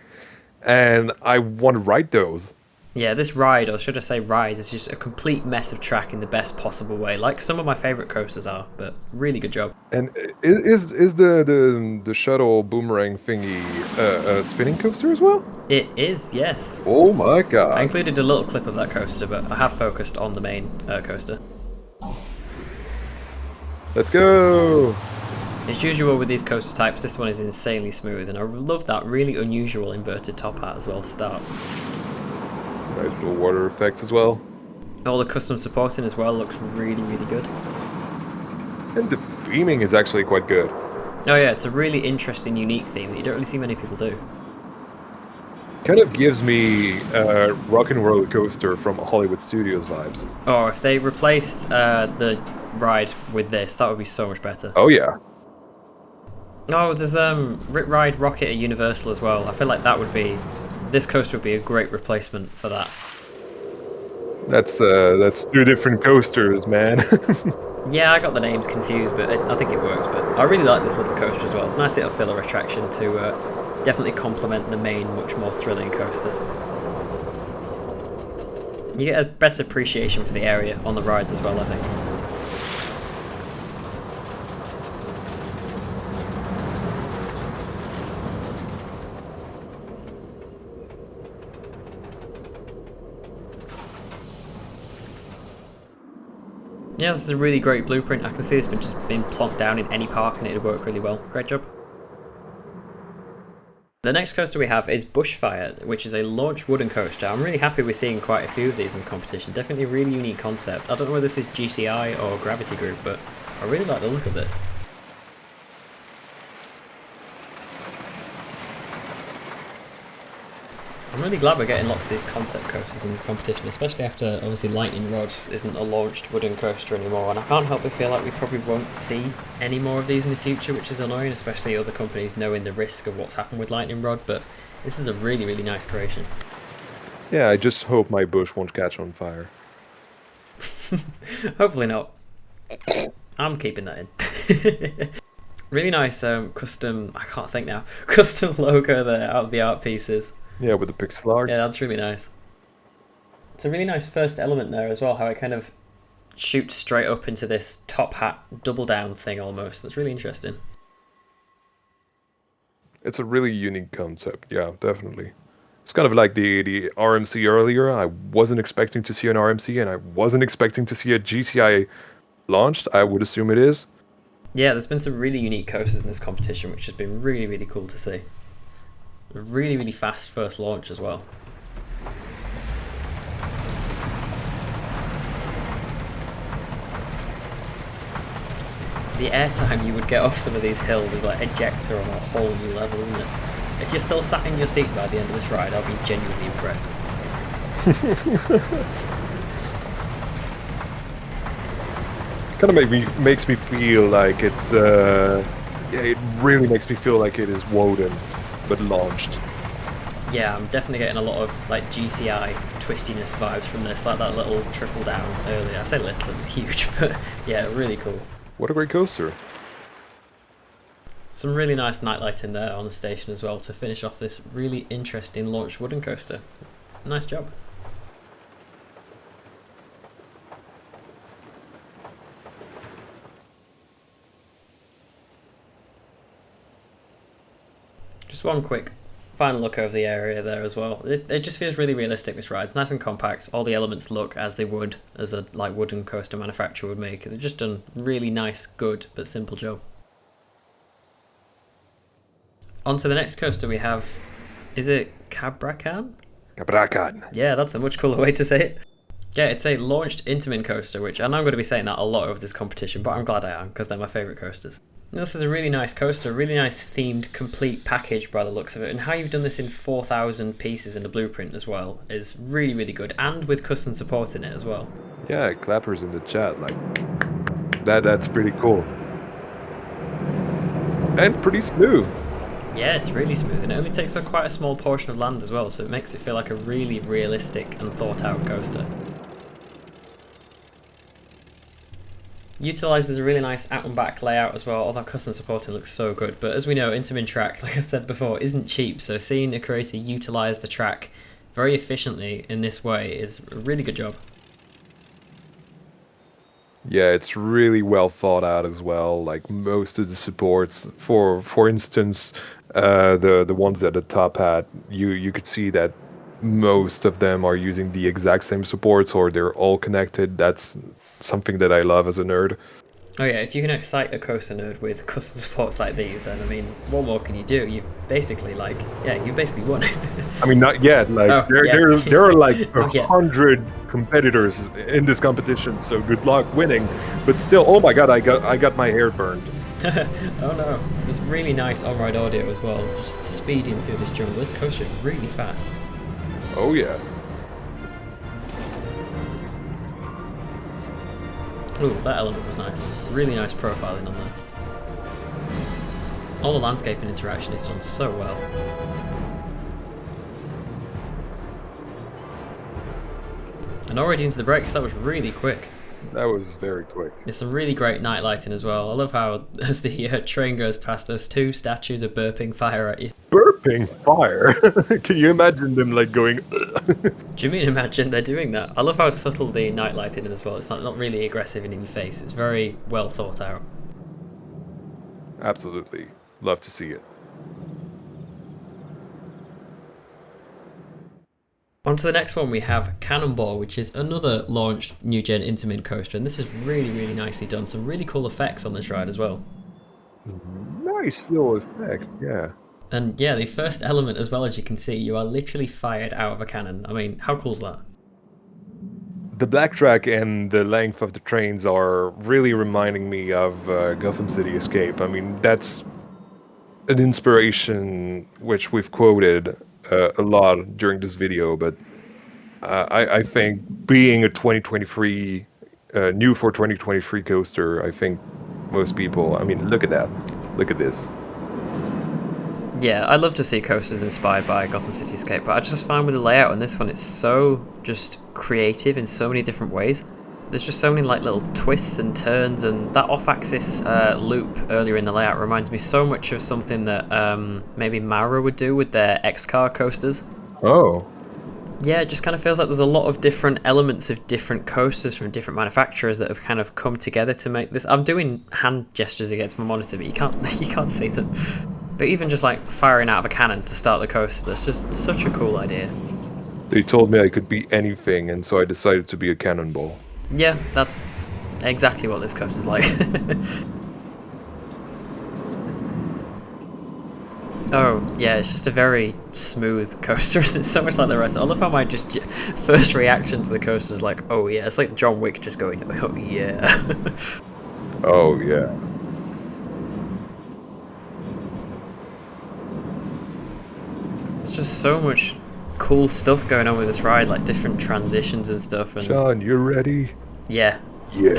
and I want to ride those. Yeah, this ride, or should I say ride, is just a complete mess of track in the best possible way, like some of my favourite coasters are, but really good job. And is the shuttle boomerang thingy a spinning coaster as well? It is, yes. Oh my god. I included a little clip of that coaster, but I have focused on the main coaster. Let's go! As usual with these coaster types, this one is insanely smooth, and I love that really unusual inverted top hat as well to start. Nice little water effects as well. All the custom supporting as well looks really, really good. And the theming is actually quite good. Oh yeah, it's a really interesting, unique theme that you don't really see many people do. Kind of gives me Rock and Roller Coaster from Hollywood Studios vibes. Oh, if they replaced the ride with this, that would be so much better. Oh yeah. Oh, there's Rip Ride Rocket at Universal as well. I feel like that would be, this coaster would be a great replacement for that. That's 2 different coasters, man. Yeah, I got the names confused, but I think it works. But I really like this little coaster as well. It's a nice little filler attraction to definitely complement the main, much more thrilling coaster. You get a better appreciation for the area on the rides as well, I think. Yeah, this is a really great blueprint. I can see this just being plonked down in any park and it'd work really well. Great job. The next coaster we have is BUSHFIRE, which is a launch wooden coaster. I'm really happy we're seeing quite a few of these in the competition. Definitely a really unique concept. I don't know whether this is GCI or Gravity Group, but I really like the look of this. I'm really glad we're getting lots of these concept coasters in this competition, especially after obviously Lightning Rod isn't a launched wooden coaster anymore, and I can't help but feel like we probably won't see any more of these in the future, which is annoying, especially other companies knowing the risk of what's happened with Lightning Rod, but this is a really, really nice creation. Yeah, I just hope my bush won't catch on fire. Hopefully not. I'm keeping that in. Really nice custom, I can't think now, custom logo there out of the art pieces. Yeah, with the pixel art. Yeah, that's really nice. It's a really nice first element there as well, how it kind of shoots straight up into this top hat double down thing almost. That's really interesting. It's a really unique concept, yeah, definitely. It's kind of like the RMC earlier. I wasn't expecting to see an RMC, and I wasn't expecting to see a GCI launched. I would assume it is. Yeah, there's been some really unique coasters in this competition, which has been really, really cool to see. A really, really fast first launch as well. The airtime you would get off some of these hills is like ejector on a whole new level, isn't it? If you're still sat in your seat by the end of this ride, I'll be genuinely impressed. Kind of makes me feel like it's yeah, it really makes me feel like it is Woden, but launched. Yeah, I'm definitely getting a lot of like GCI twistiness vibes from this, like that little trickle down earlier. I say little, it was huge, but yeah, really cool. What a great coaster. Some really nice night lighting there on the station as well to finish off this really interesting launch wooden coaster. Nice job. Just one quick final look over the area there as well. It just feels really realistic, this ride. It's nice and compact. All the elements look as they would as a like wooden coaster manufacturer would make. They've just done really nice, good, but simple job. On to the next coaster we have, is it Cabrakan? Cabrakan. Yeah, that's a much cooler way to say it. Yeah, it's a launched Intamin coaster, which I know I'm going to be saying that a lot over this competition, but I'm glad I am, because they're my favourite coasters. This is a really nice coaster, really nice themed, complete package by the looks of it, and how you've done this in 4,000 pieces in the blueprint as well is really, really good, and with custom support in it as well. Yeah, clappers in the chat, like, that's pretty cool. And pretty smooth. Yeah, it's really smooth, and it only takes up quite a small portion of land as well, so it makes it feel like a really realistic and thought out coaster. Utilises a really nice out and back layout as well. All that custom supporting looks so good, but as we know, Intamin track, like I've said before, isn't cheap, so seeing a creator utilise the track very efficiently in this way is a really good job. Yeah, it's really well thought out as well. Like most of the supports, for instance, the ones at the top hat, you could see that most of them are using the exact same supports, or they're all connected. That's something that I love as a nerd. Oh yeah, if you can excite a coaster nerd with custom supports like these, then I mean, what more can you do? You've basically you basically won. I mean, not yet. Like there are like 100 competitors in this competition, so good luck winning. But still, oh my god, I got my hair burned. Oh no, it's really nice on-ride audio as well. Just speeding through this jungle. This coaster is really fast. Oh yeah. Ooh, that element was nice. Really nice profiling on there. All the landscaping interaction is done so well. And already into the brakes, that was really quick. That was very quick. There's some really great night lighting as well. I love how, as the train goes past, those two statues are burping fire at you. Burping fire? Can you imagine them like going... Do you mean imagine they're doing that? I love how subtle the night lighting is as well. It's not really aggressive and in your face. It's very well thought out. Absolutely. Love to see it. On to the next one, we have Cannonball, which is another launched new-gen Intamin coaster, and this is really, really nicely done. Some really cool effects on this ride as well. Nice little effect, yeah. And yeah, the first element, as well as you can see, you are literally fired out of a cannon. I mean, how cool is that? The black track and the length of the trains are really reminding me of Gotham City Escape. I mean, that's an inspiration which we've quoted a lot during this video, but I think being a 2023 new for 2023 coaster, I think most people, I mean, look at that, look at this. Yeah, I love to see coasters inspired by Gotham City Escape, but I just find with the layout on this one, it's so just creative in so many different ways. There's just so many like little twists and turns, and that off-axis loop earlier in the layout reminds me so much of something that maybe Mara would do with their X-Car coasters. Oh. Yeah, it just kind of feels like there's a lot of different elements of different coasters from different manufacturers that have kind of come together to make this. I'm doing hand gestures against my monitor, but you can't see them. But even just like firing out of a cannon to start the coaster, that's just such a cool idea. They told me I could be anything, and so I decided to be a cannonball. Yeah, that's exactly what this coaster's like. Oh, yeah, it's just a very smooth coaster. It's so much like the rest. I love how my just first reaction to the coaster is like, oh yeah, it's like John Wick just going, oh yeah. Oh yeah. It's just so much cool stuff going on with this ride, like different transitions and stuff. And Sean, you ready? yeah. Yeah.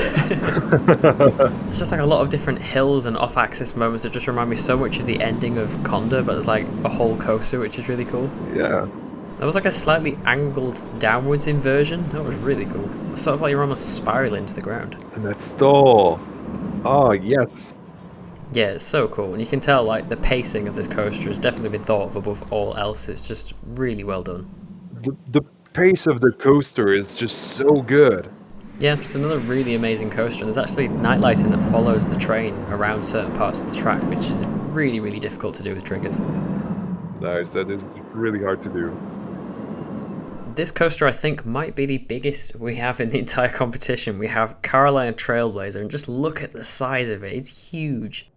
It's just like a lot of different hills and off-axis moments that just remind me so much of the ending of Conda, but it's like a whole coaster, which is really cool. Yeah. That was like a slightly angled downwards inversion. That was really cool. It's sort of like you're almost spiraling to the ground. And that stall. Oh, yes. Yeah, it's so cool. And you can tell like the pacing of this coaster has definitely been thought of above all else. It's just really well done. The pace of the coaster is just so good. Yeah, just another really amazing coaster. And there's actually night lighting that follows the train around certain parts of the track, which is really, really difficult to do with triggers. Nice, that is really hard to do. This coaster, I think, might be the biggest we have in the entire competition. We have Carolina Trailblazer, and just look at the size of it. It's huge.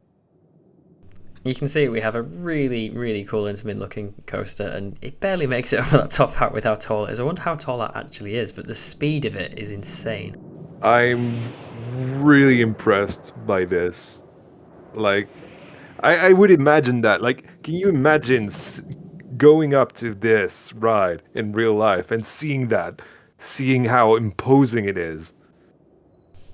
You can see we have a really, really cool intimate looking coaster, and it barely makes it over that top hat with how tall it is. I wonder how tall that actually is, but the speed of it is insane. I'm really impressed by this. Like, I would imagine that. Like, can you imagine going up to this ride in real life and seeing that? Seeing how imposing it is.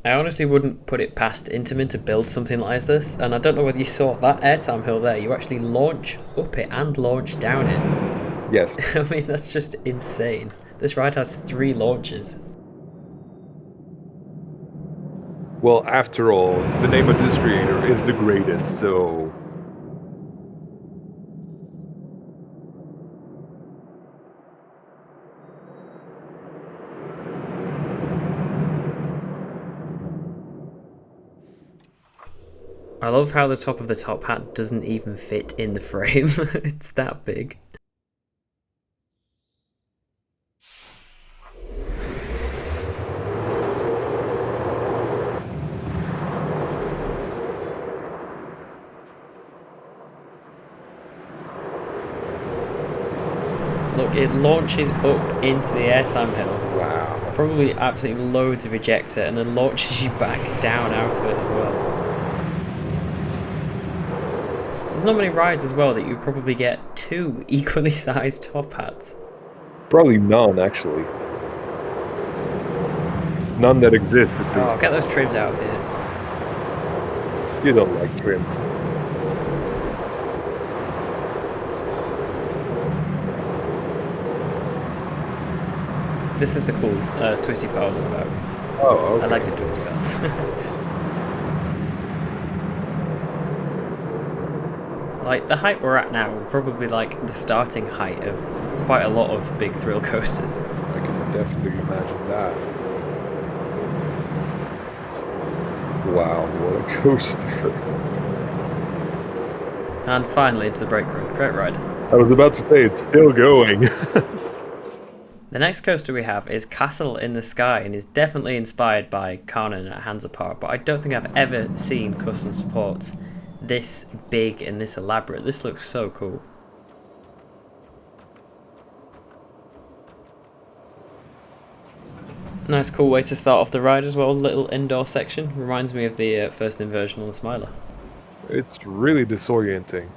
I honestly wouldn't put it past Intamin to build something like this, and I don't know whether you saw that airtime hill there. You actually launch up it and launch down it. Yes. I mean, that's just insane. This ride has 3 launches. Well, after all, the name of this creator is TheGreatest, so... I love how the top of the top hat doesn't even fit in the frame. It's that big. Look, it launches up into the airtime hill. Wow. Probably absolutely loads of ejector, and then launches you back down out of it as well. There's not many rides as well that you probably get 2 equally sized top hats. Probably none, actually. None that exist. Oh, get those trims out here. You don't like trims. This is the cool twisty power about. Oh, okay. I like the twisty parts. Like, the height we're at now, we're probably like the starting height of quite a lot of big thrill coasters. I can definitely imagine that. Wow, what a coaster. And finally into the brake run. Great ride. I was about to say, it's still going. The next coaster we have is Castle in the Sky, and is definitely inspired by Canon at Hansa Park, but I don't think I've ever seen custom supports this big and this elaborate. This looks so cool. Nice cool way to start off the ride as well. Little indoor section. Reminds me of the first inversion on the Smiler. It's really disorienting.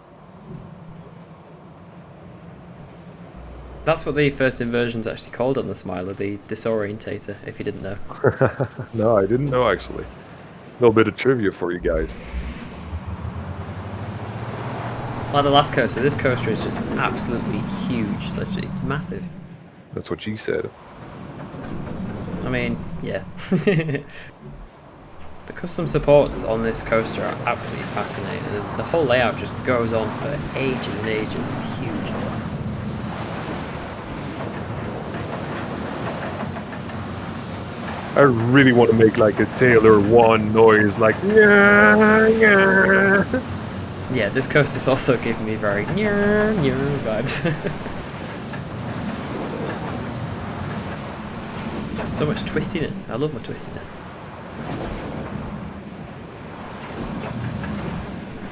That's what the first inversion's actually called on the Smiler, the disorientator, if you didn't know. No, I didn't know, actually. A little bit of trivia for you guys. Like the last coaster, this coaster is just absolutely huge. Literally massive. That's what she said. I mean, yeah. The custom supports on this coaster are absolutely fascinating. The whole layout just goes on for ages and ages. It's huge. I really want to make like a Taylor 1 noise, like yeah, yeah. Yeah, this coaster's also giving me very vibes. There's so much twistiness. I love my twistiness.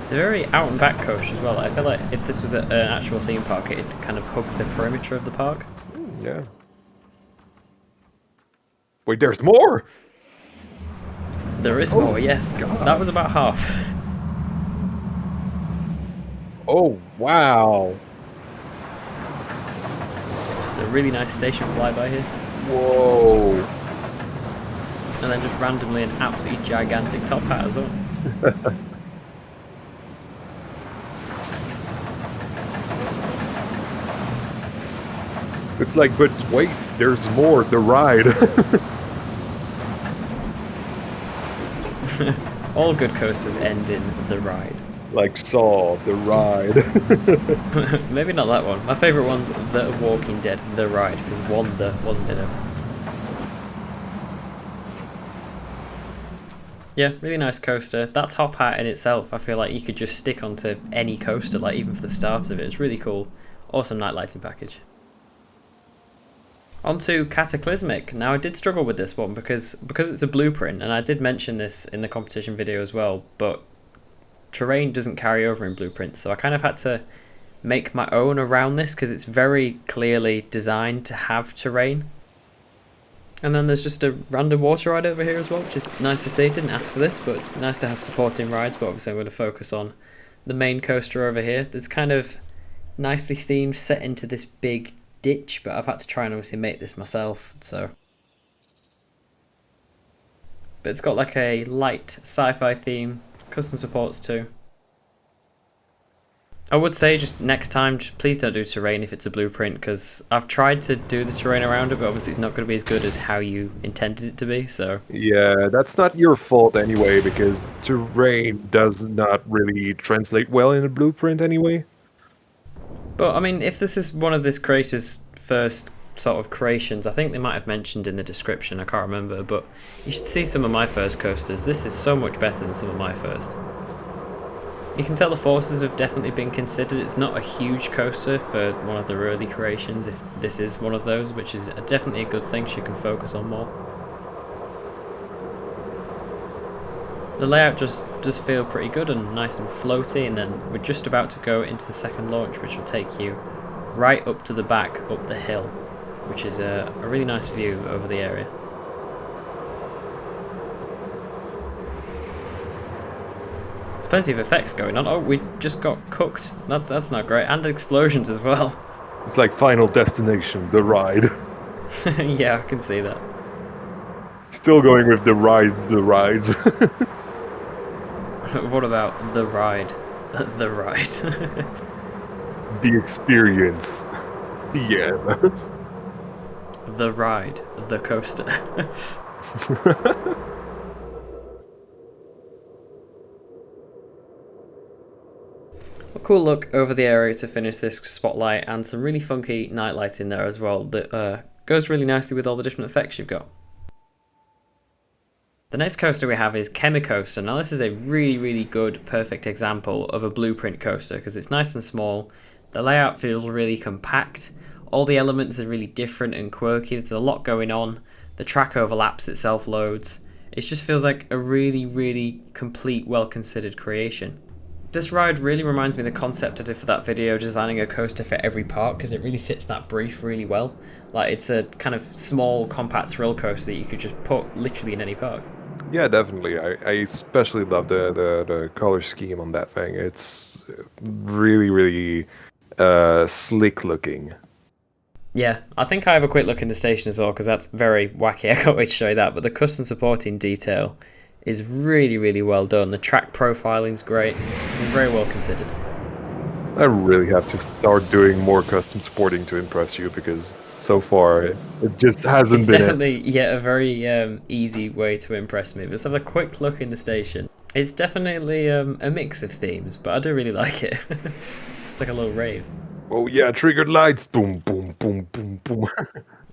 It's a very out and back coaster as well. I feel like if this was an actual theme park, it'd kind of hug the perimeter of the park. Yeah. Wait, there's more! There is more, yes. God. That was about half. Oh, wow. A really nice station flyby here. Whoa. And then just randomly an absolutely gigantic top hat as well. It's like, but wait, there's more, the ride. All good coasters end in the ride. Like Saw, the ride. Maybe not that one. My favourite one's The Walking Dead, the ride, because one the wasn't in it. Yeah, really nice coaster. That top hat in itself, I feel like you could just stick onto any coaster, like even for the start of it. It's really cool. Awesome night lighting package. On to Cataclysmic. Now I did struggle with this one because it's a blueprint, and I did mention this in the competition video as well, but terrain doesn't carry over in blueprints, so I kind of had to make my own around this because it's very clearly designed to have terrain. And then there's just a random water ride over here as well, which is nice to see. Didn't ask for this, but it's nice to have supporting rides, but obviously I'm going to focus on the main coaster over here. It's kind of nicely themed, set into this big ditch, but I've had to try and obviously make this myself, so. But it's got like a light sci-fi theme, custom supports too. I would say just next time, just please don't do terrain if it's a blueprint, because I've tried to do the terrain around it, but obviously it's not going to be as good as how you intended it to be, so. Yeah, that's not your fault anyway, because terrain does not really translate well in a blueprint anyway. But I mean, if this is one of this creator's first sort of creations, I think they might have mentioned in the description, I can't remember, but you should see some of my first coasters. This is so much better than some of my first. You can tell the forces have definitely been considered. It's not a huge coaster for one of the early creations, if this is one of those, which is definitely a good thing, so you can focus on more. The layout just does feel pretty good and nice and floaty, and then we're just about to go into the second launch, which will take you right up to the back, up the hill, which is a really nice view over the area. There's plenty of effects going on. Oh, we just got cooked. That's not great. And explosions as well. It's like Final Destination, the ride. Yeah, I can see that. Still going with the rides. What about the ride? The ride. The experience. The end. The ride. The coaster. A cool look over the area to finish this spotlight, and some really funky night lighting there as well that goes really nicely with all the different effects you've got. The next coaster we have is ChemiCoaster. Now this is a really good, perfect example of a blueprint coaster because it's nice and small. The layout feels really compact. All the elements are really different and quirky. There's a lot going on. The track overlaps itself loads. It just feels like a really complete, well-considered creation. This ride really reminds me of the concept I did for that video, designing a coaster for every park, because it really fits that brief really well. Like, it's a kind of small, compact thrill coaster that you could just put literally in any park. Yeah, definitely. I especially love the color scheme on that thing. It's really slick looking. Yeah, I think I have a quick look in the station as well, because that's very wacky. I can't wait to show you that. But the custom supporting detail is really well done. The track profiling's great. Very well considered. I really have to start doing more custom supporting to impress you, because so far it just hasn't been. It's definitely a very easy way to impress me. Let's have a quick look in the station. It's definitely a mix of themes, but I do really like it. It's like a little rave. Oh yeah, triggered lights. Boom, boom, boom, boom, boom.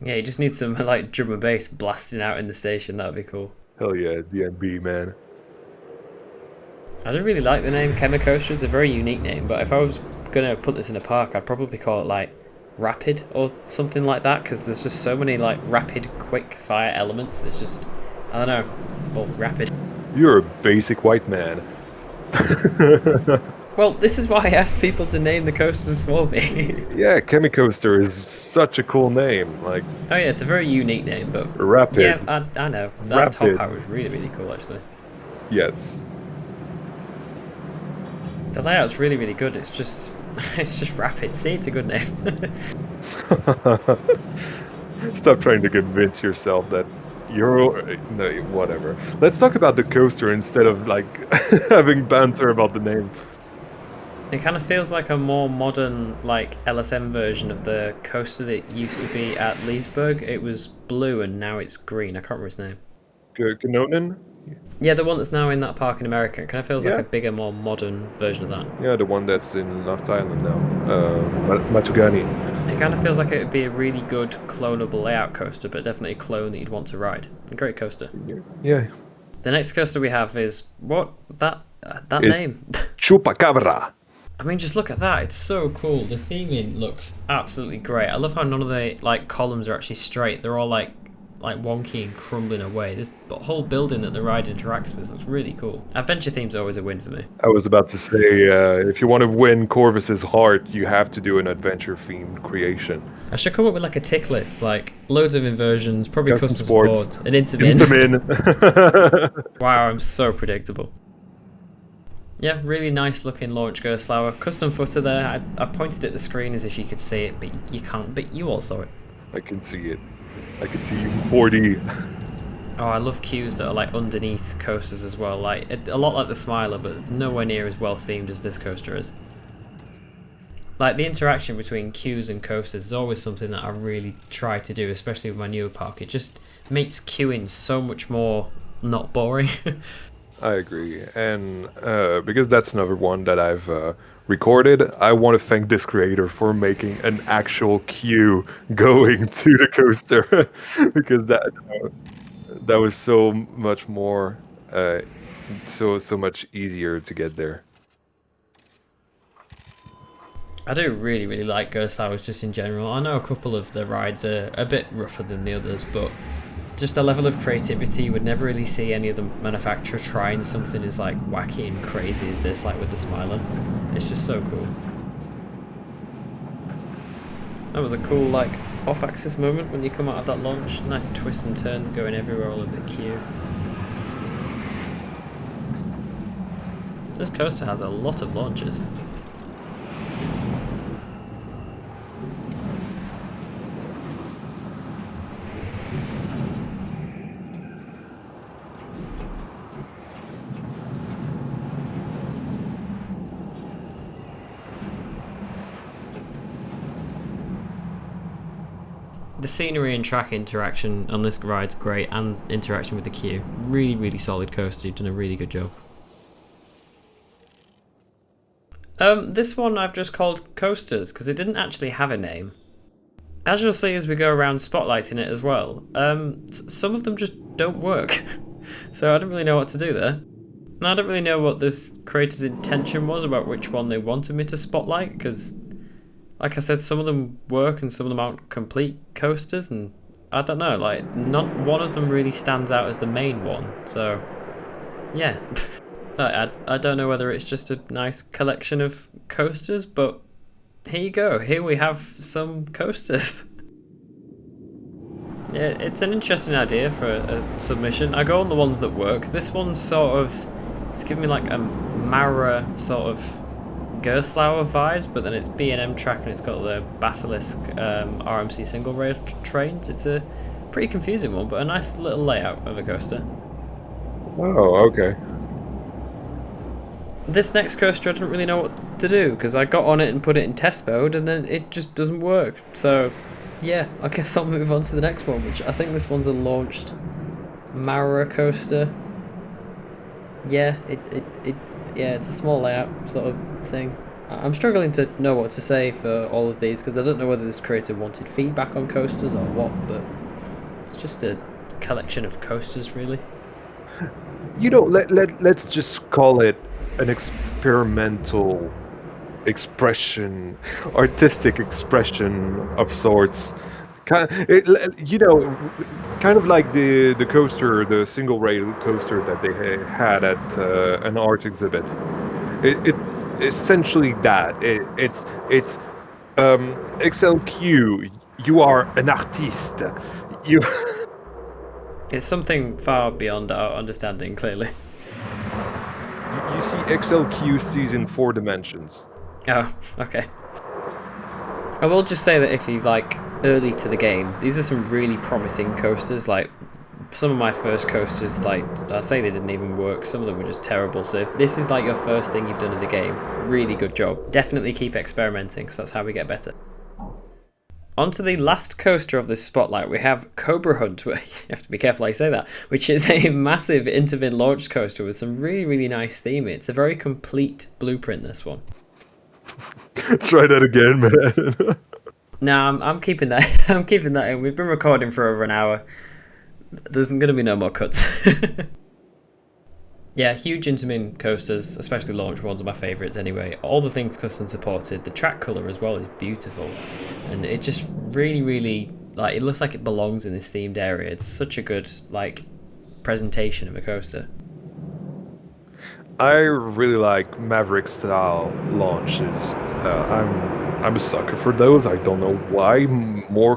Yeah, you just need some like drum and bass blasting out in the station. That'd be cool. Hell yeah, DNB, man. I do really like the name ChemiCoaster. It's a very unique name, but if I was going to put this in a park, I'd probably call it like Rapid or something like that, because there's just so many like rapid, quick fire elements. It's just, I don't know, well, rapid. You're a basic white man. Well, this is why I asked people to name the coasters for me. Yeah, ChemiCoaster is such a cool name. Like, oh yeah, it's a very unique name, but Rapid. Yeah, I know. That Rapid. top hat was really cool, actually. Yes. The layout's really good. It's just rapid. See, it's a good name. Stop trying to convince yourself that you're... No, whatever. Let's talk about the coaster instead of, like, having banter about the name. It kind of feels like a more modern, like, LSM version of the coaster that used to be at Leesburg. It was blue and now it's green. I can't remember his name. Canonin? Yeah, the one that's now in that park in America. It kind of feels like a bigger, more modern version of that. Yeah, the one that's in Lost Island now. Matugani. It kind of feels like it would be a really good clonable layout coaster, but definitely a clone that you'd want to ride. A great coaster. Yeah. The next coaster we have is... What? That name? Chupacabra. I mean, just look at that. It's so cool. The theming looks absolutely great. I love how none of the like columns are actually straight. They're all like like wonky and crumbling away. This whole building that the ride interacts with looks really cool. Adventure theme's always a win for me. I was about to say, if you want to win Corvus's heart, you have to do an adventure-themed creation. I should come up with like a tick list, like loads of inversions, probably custom sports, support, an IntaMin. IntaMin. Wow, I'm so predictable. Yeah, really nice looking launch Gerstlauer. Custom footer there. I pointed at the screen as if you could see it, but you can't. But you all saw it. I can see it. I can see you in 4D. Oh, I love queues that are like underneath coasters as well. Like a lot like the Smiler, but nowhere near as well themed as this coaster is. Like the interaction between queues and coasters is always something that I really try to do, especially with my newer park. It just makes queuing so much more not boring. I agree, and because that's another one that I've recorded, I want to thank this creator for making an actual queue going to the coaster, because that was so much more, so much easier to get there. I do really like Gerstlauers just in general. I know a couple of the rides are a bit rougher than the others, but just the level of creativity, you would never really see any other manufacturer trying something as like wacky and crazy as this, like with the Smiler. It's just so cool. That was a cool like off-axis moment when you come out of that launch. Nice twists and turns going everywhere all over the queue. This coaster has a lot of launches. The scenery and track interaction on this ride's great, and interaction with the queue. Really solid coaster. You've done a really good job. This one I've just called Coasters because it didn't actually have a name. As you'll see as we go around spotlighting it as well, some of them just don't work. So I don't really know what to do there. And I don't really know what this creator's intention was about which one they wanted me to spotlight, because like I said, some of them work and some of them aren't complete coasters, and I don't know, like, not one of them really stands out as the main one, so yeah. I don't know whether it's just a nice collection of coasters, but here you go, here we have some coasters. Yeah, it's an interesting idea for a submission. I go on the ones that work. This one's sort of, it's giving me like a Mara sort of Gerstlauer vibes, but then it's B&M track and it's got the Basilisk RMC single rail trains. It's a pretty confusing one, but a nice little layout of a coaster. Oh, okay. This next coaster I didn't really know what to do, because I got on it and put it in test mode and then it just doesn't work. So yeah, I guess I'll move on to the next one, which I think this one's a launched Mara coaster. Yeah, yeah, it's a small layout sort of thing. I'm struggling to know what to say for all of these, because I don't know whether this creator wanted feedback on coasters or what, but it's just a collection of coasters, really. You know, let's just call it an experimental expression, artistic expression of sorts. You know, kind of like the coaster, the single rail coaster that they had at an art exhibit. It's essentially that. It's xl.cu. You are an artiste. You. It's something far beyond our understanding, clearly. You see, xl.cu sees in 4 dimensions. Oh, okay. I will just say that if you like early to the game, these are some really promising coasters. Like some of my first coasters, like I say, they didn't even work. Some of them were just terrible. So if this is like your first thing you've done in the game, really good job. Definitely keep experimenting, because that's how we get better. On to the last coaster of this spotlight, we have Cobra Hunt. You have to be careful how you say that, which is a massive IntaMcDonDons launch coaster with some really nice theme. It's a very complete blueprint, this one. Try that again, man. No, I'm keeping that. I'm keeping that in. We've been recording for over an hour. There's going to be no more cuts. Yeah, huge IntaMcDonDons coasters, especially launch ones, are my favourites anyway. All the things custom supported. The track colour as well is beautiful, and it just really like it looks like it belongs in this themed area. It's such a good like presentation of a coaster. I really like Maverick style launches. I'm a sucker for those. I don't know why more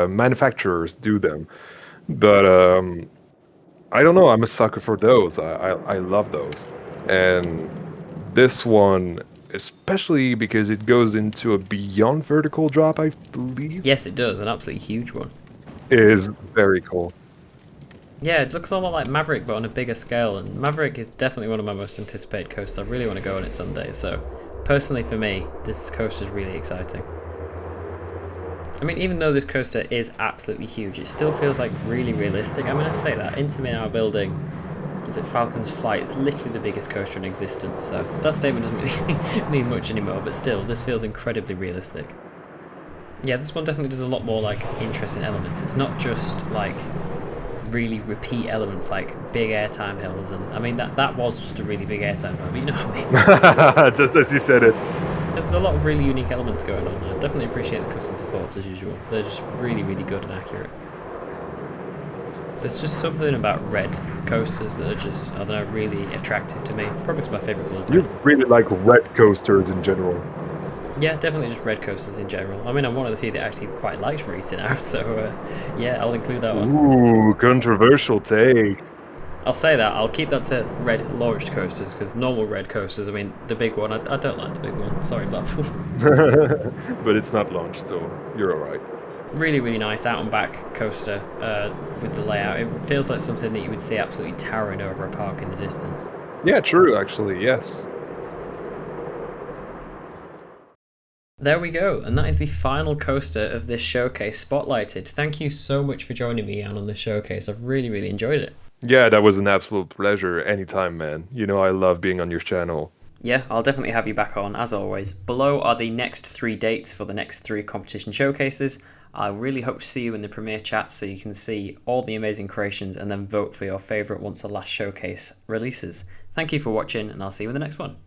manufacturers do them, but I don't know. I'm a sucker for those. I love those, and this one especially because it goes into a beyond vertical drop, I believe. Yes, it does, an absolutely huge one. Is very cool. Yeah, it looks a lot like Maverick, but on a bigger scale, and Maverick is definitely one of my most anticipated coasters. I really want to go on it someday, so personally for me, this coaster is really exciting. I mean, even though this coaster is absolutely huge, it still feels like really realistic. I mean, I say that, IntaMe in our building, is it Falcon's Flight? It's literally the biggest coaster in existence, so that statement doesn't really mean much anymore, but still, this feels incredibly realistic. Yeah, this one definitely does a lot more like interesting elements. It's not just like really repeat elements like big airtime hills, and I mean that was just a really big airtime hill, but you know what I mean. Just as you said it. There's a lot of really unique elements going on. I definitely appreciate the custom supports as usual. They're just really, really good and accurate. There's just something about red coasters that are just, I don't know, really attractive to me. Probably it's my favourite colour. You really like red coasters in general. Yeah, definitely just red coasters in general. I mean, I'm one of the few that actually quite likes Rita now, so yeah, I'll include that one. Ooh, controversial take. I'll say that. I'll keep that to red launched coasters, because normal red coasters, I mean, the big one, I don't like the big one. Sorry, Blackpool. But it's not launched, so you're alright. Really, really nice out and back coaster with the layout. It feels like something that you would see absolutely towering over a park in the distance. Yeah, true, actually, yes. There we go, and that is the final coaster of this showcase, Spotlighted. Thank you so much for joining me, Yann, on this showcase. I've really, really enjoyed it. Yeah, that was an absolute pleasure. Anytime, man. You know I love being on your channel. Yeah, I'll definitely have you back on, as always. Below are the next 3 dates for the next 3 competition showcases. I really hope to see you in the premiere chat so you can see all the amazing creations and then vote for your favourite once the last showcase releases. Thank you for watching, and I'll see you in the next one.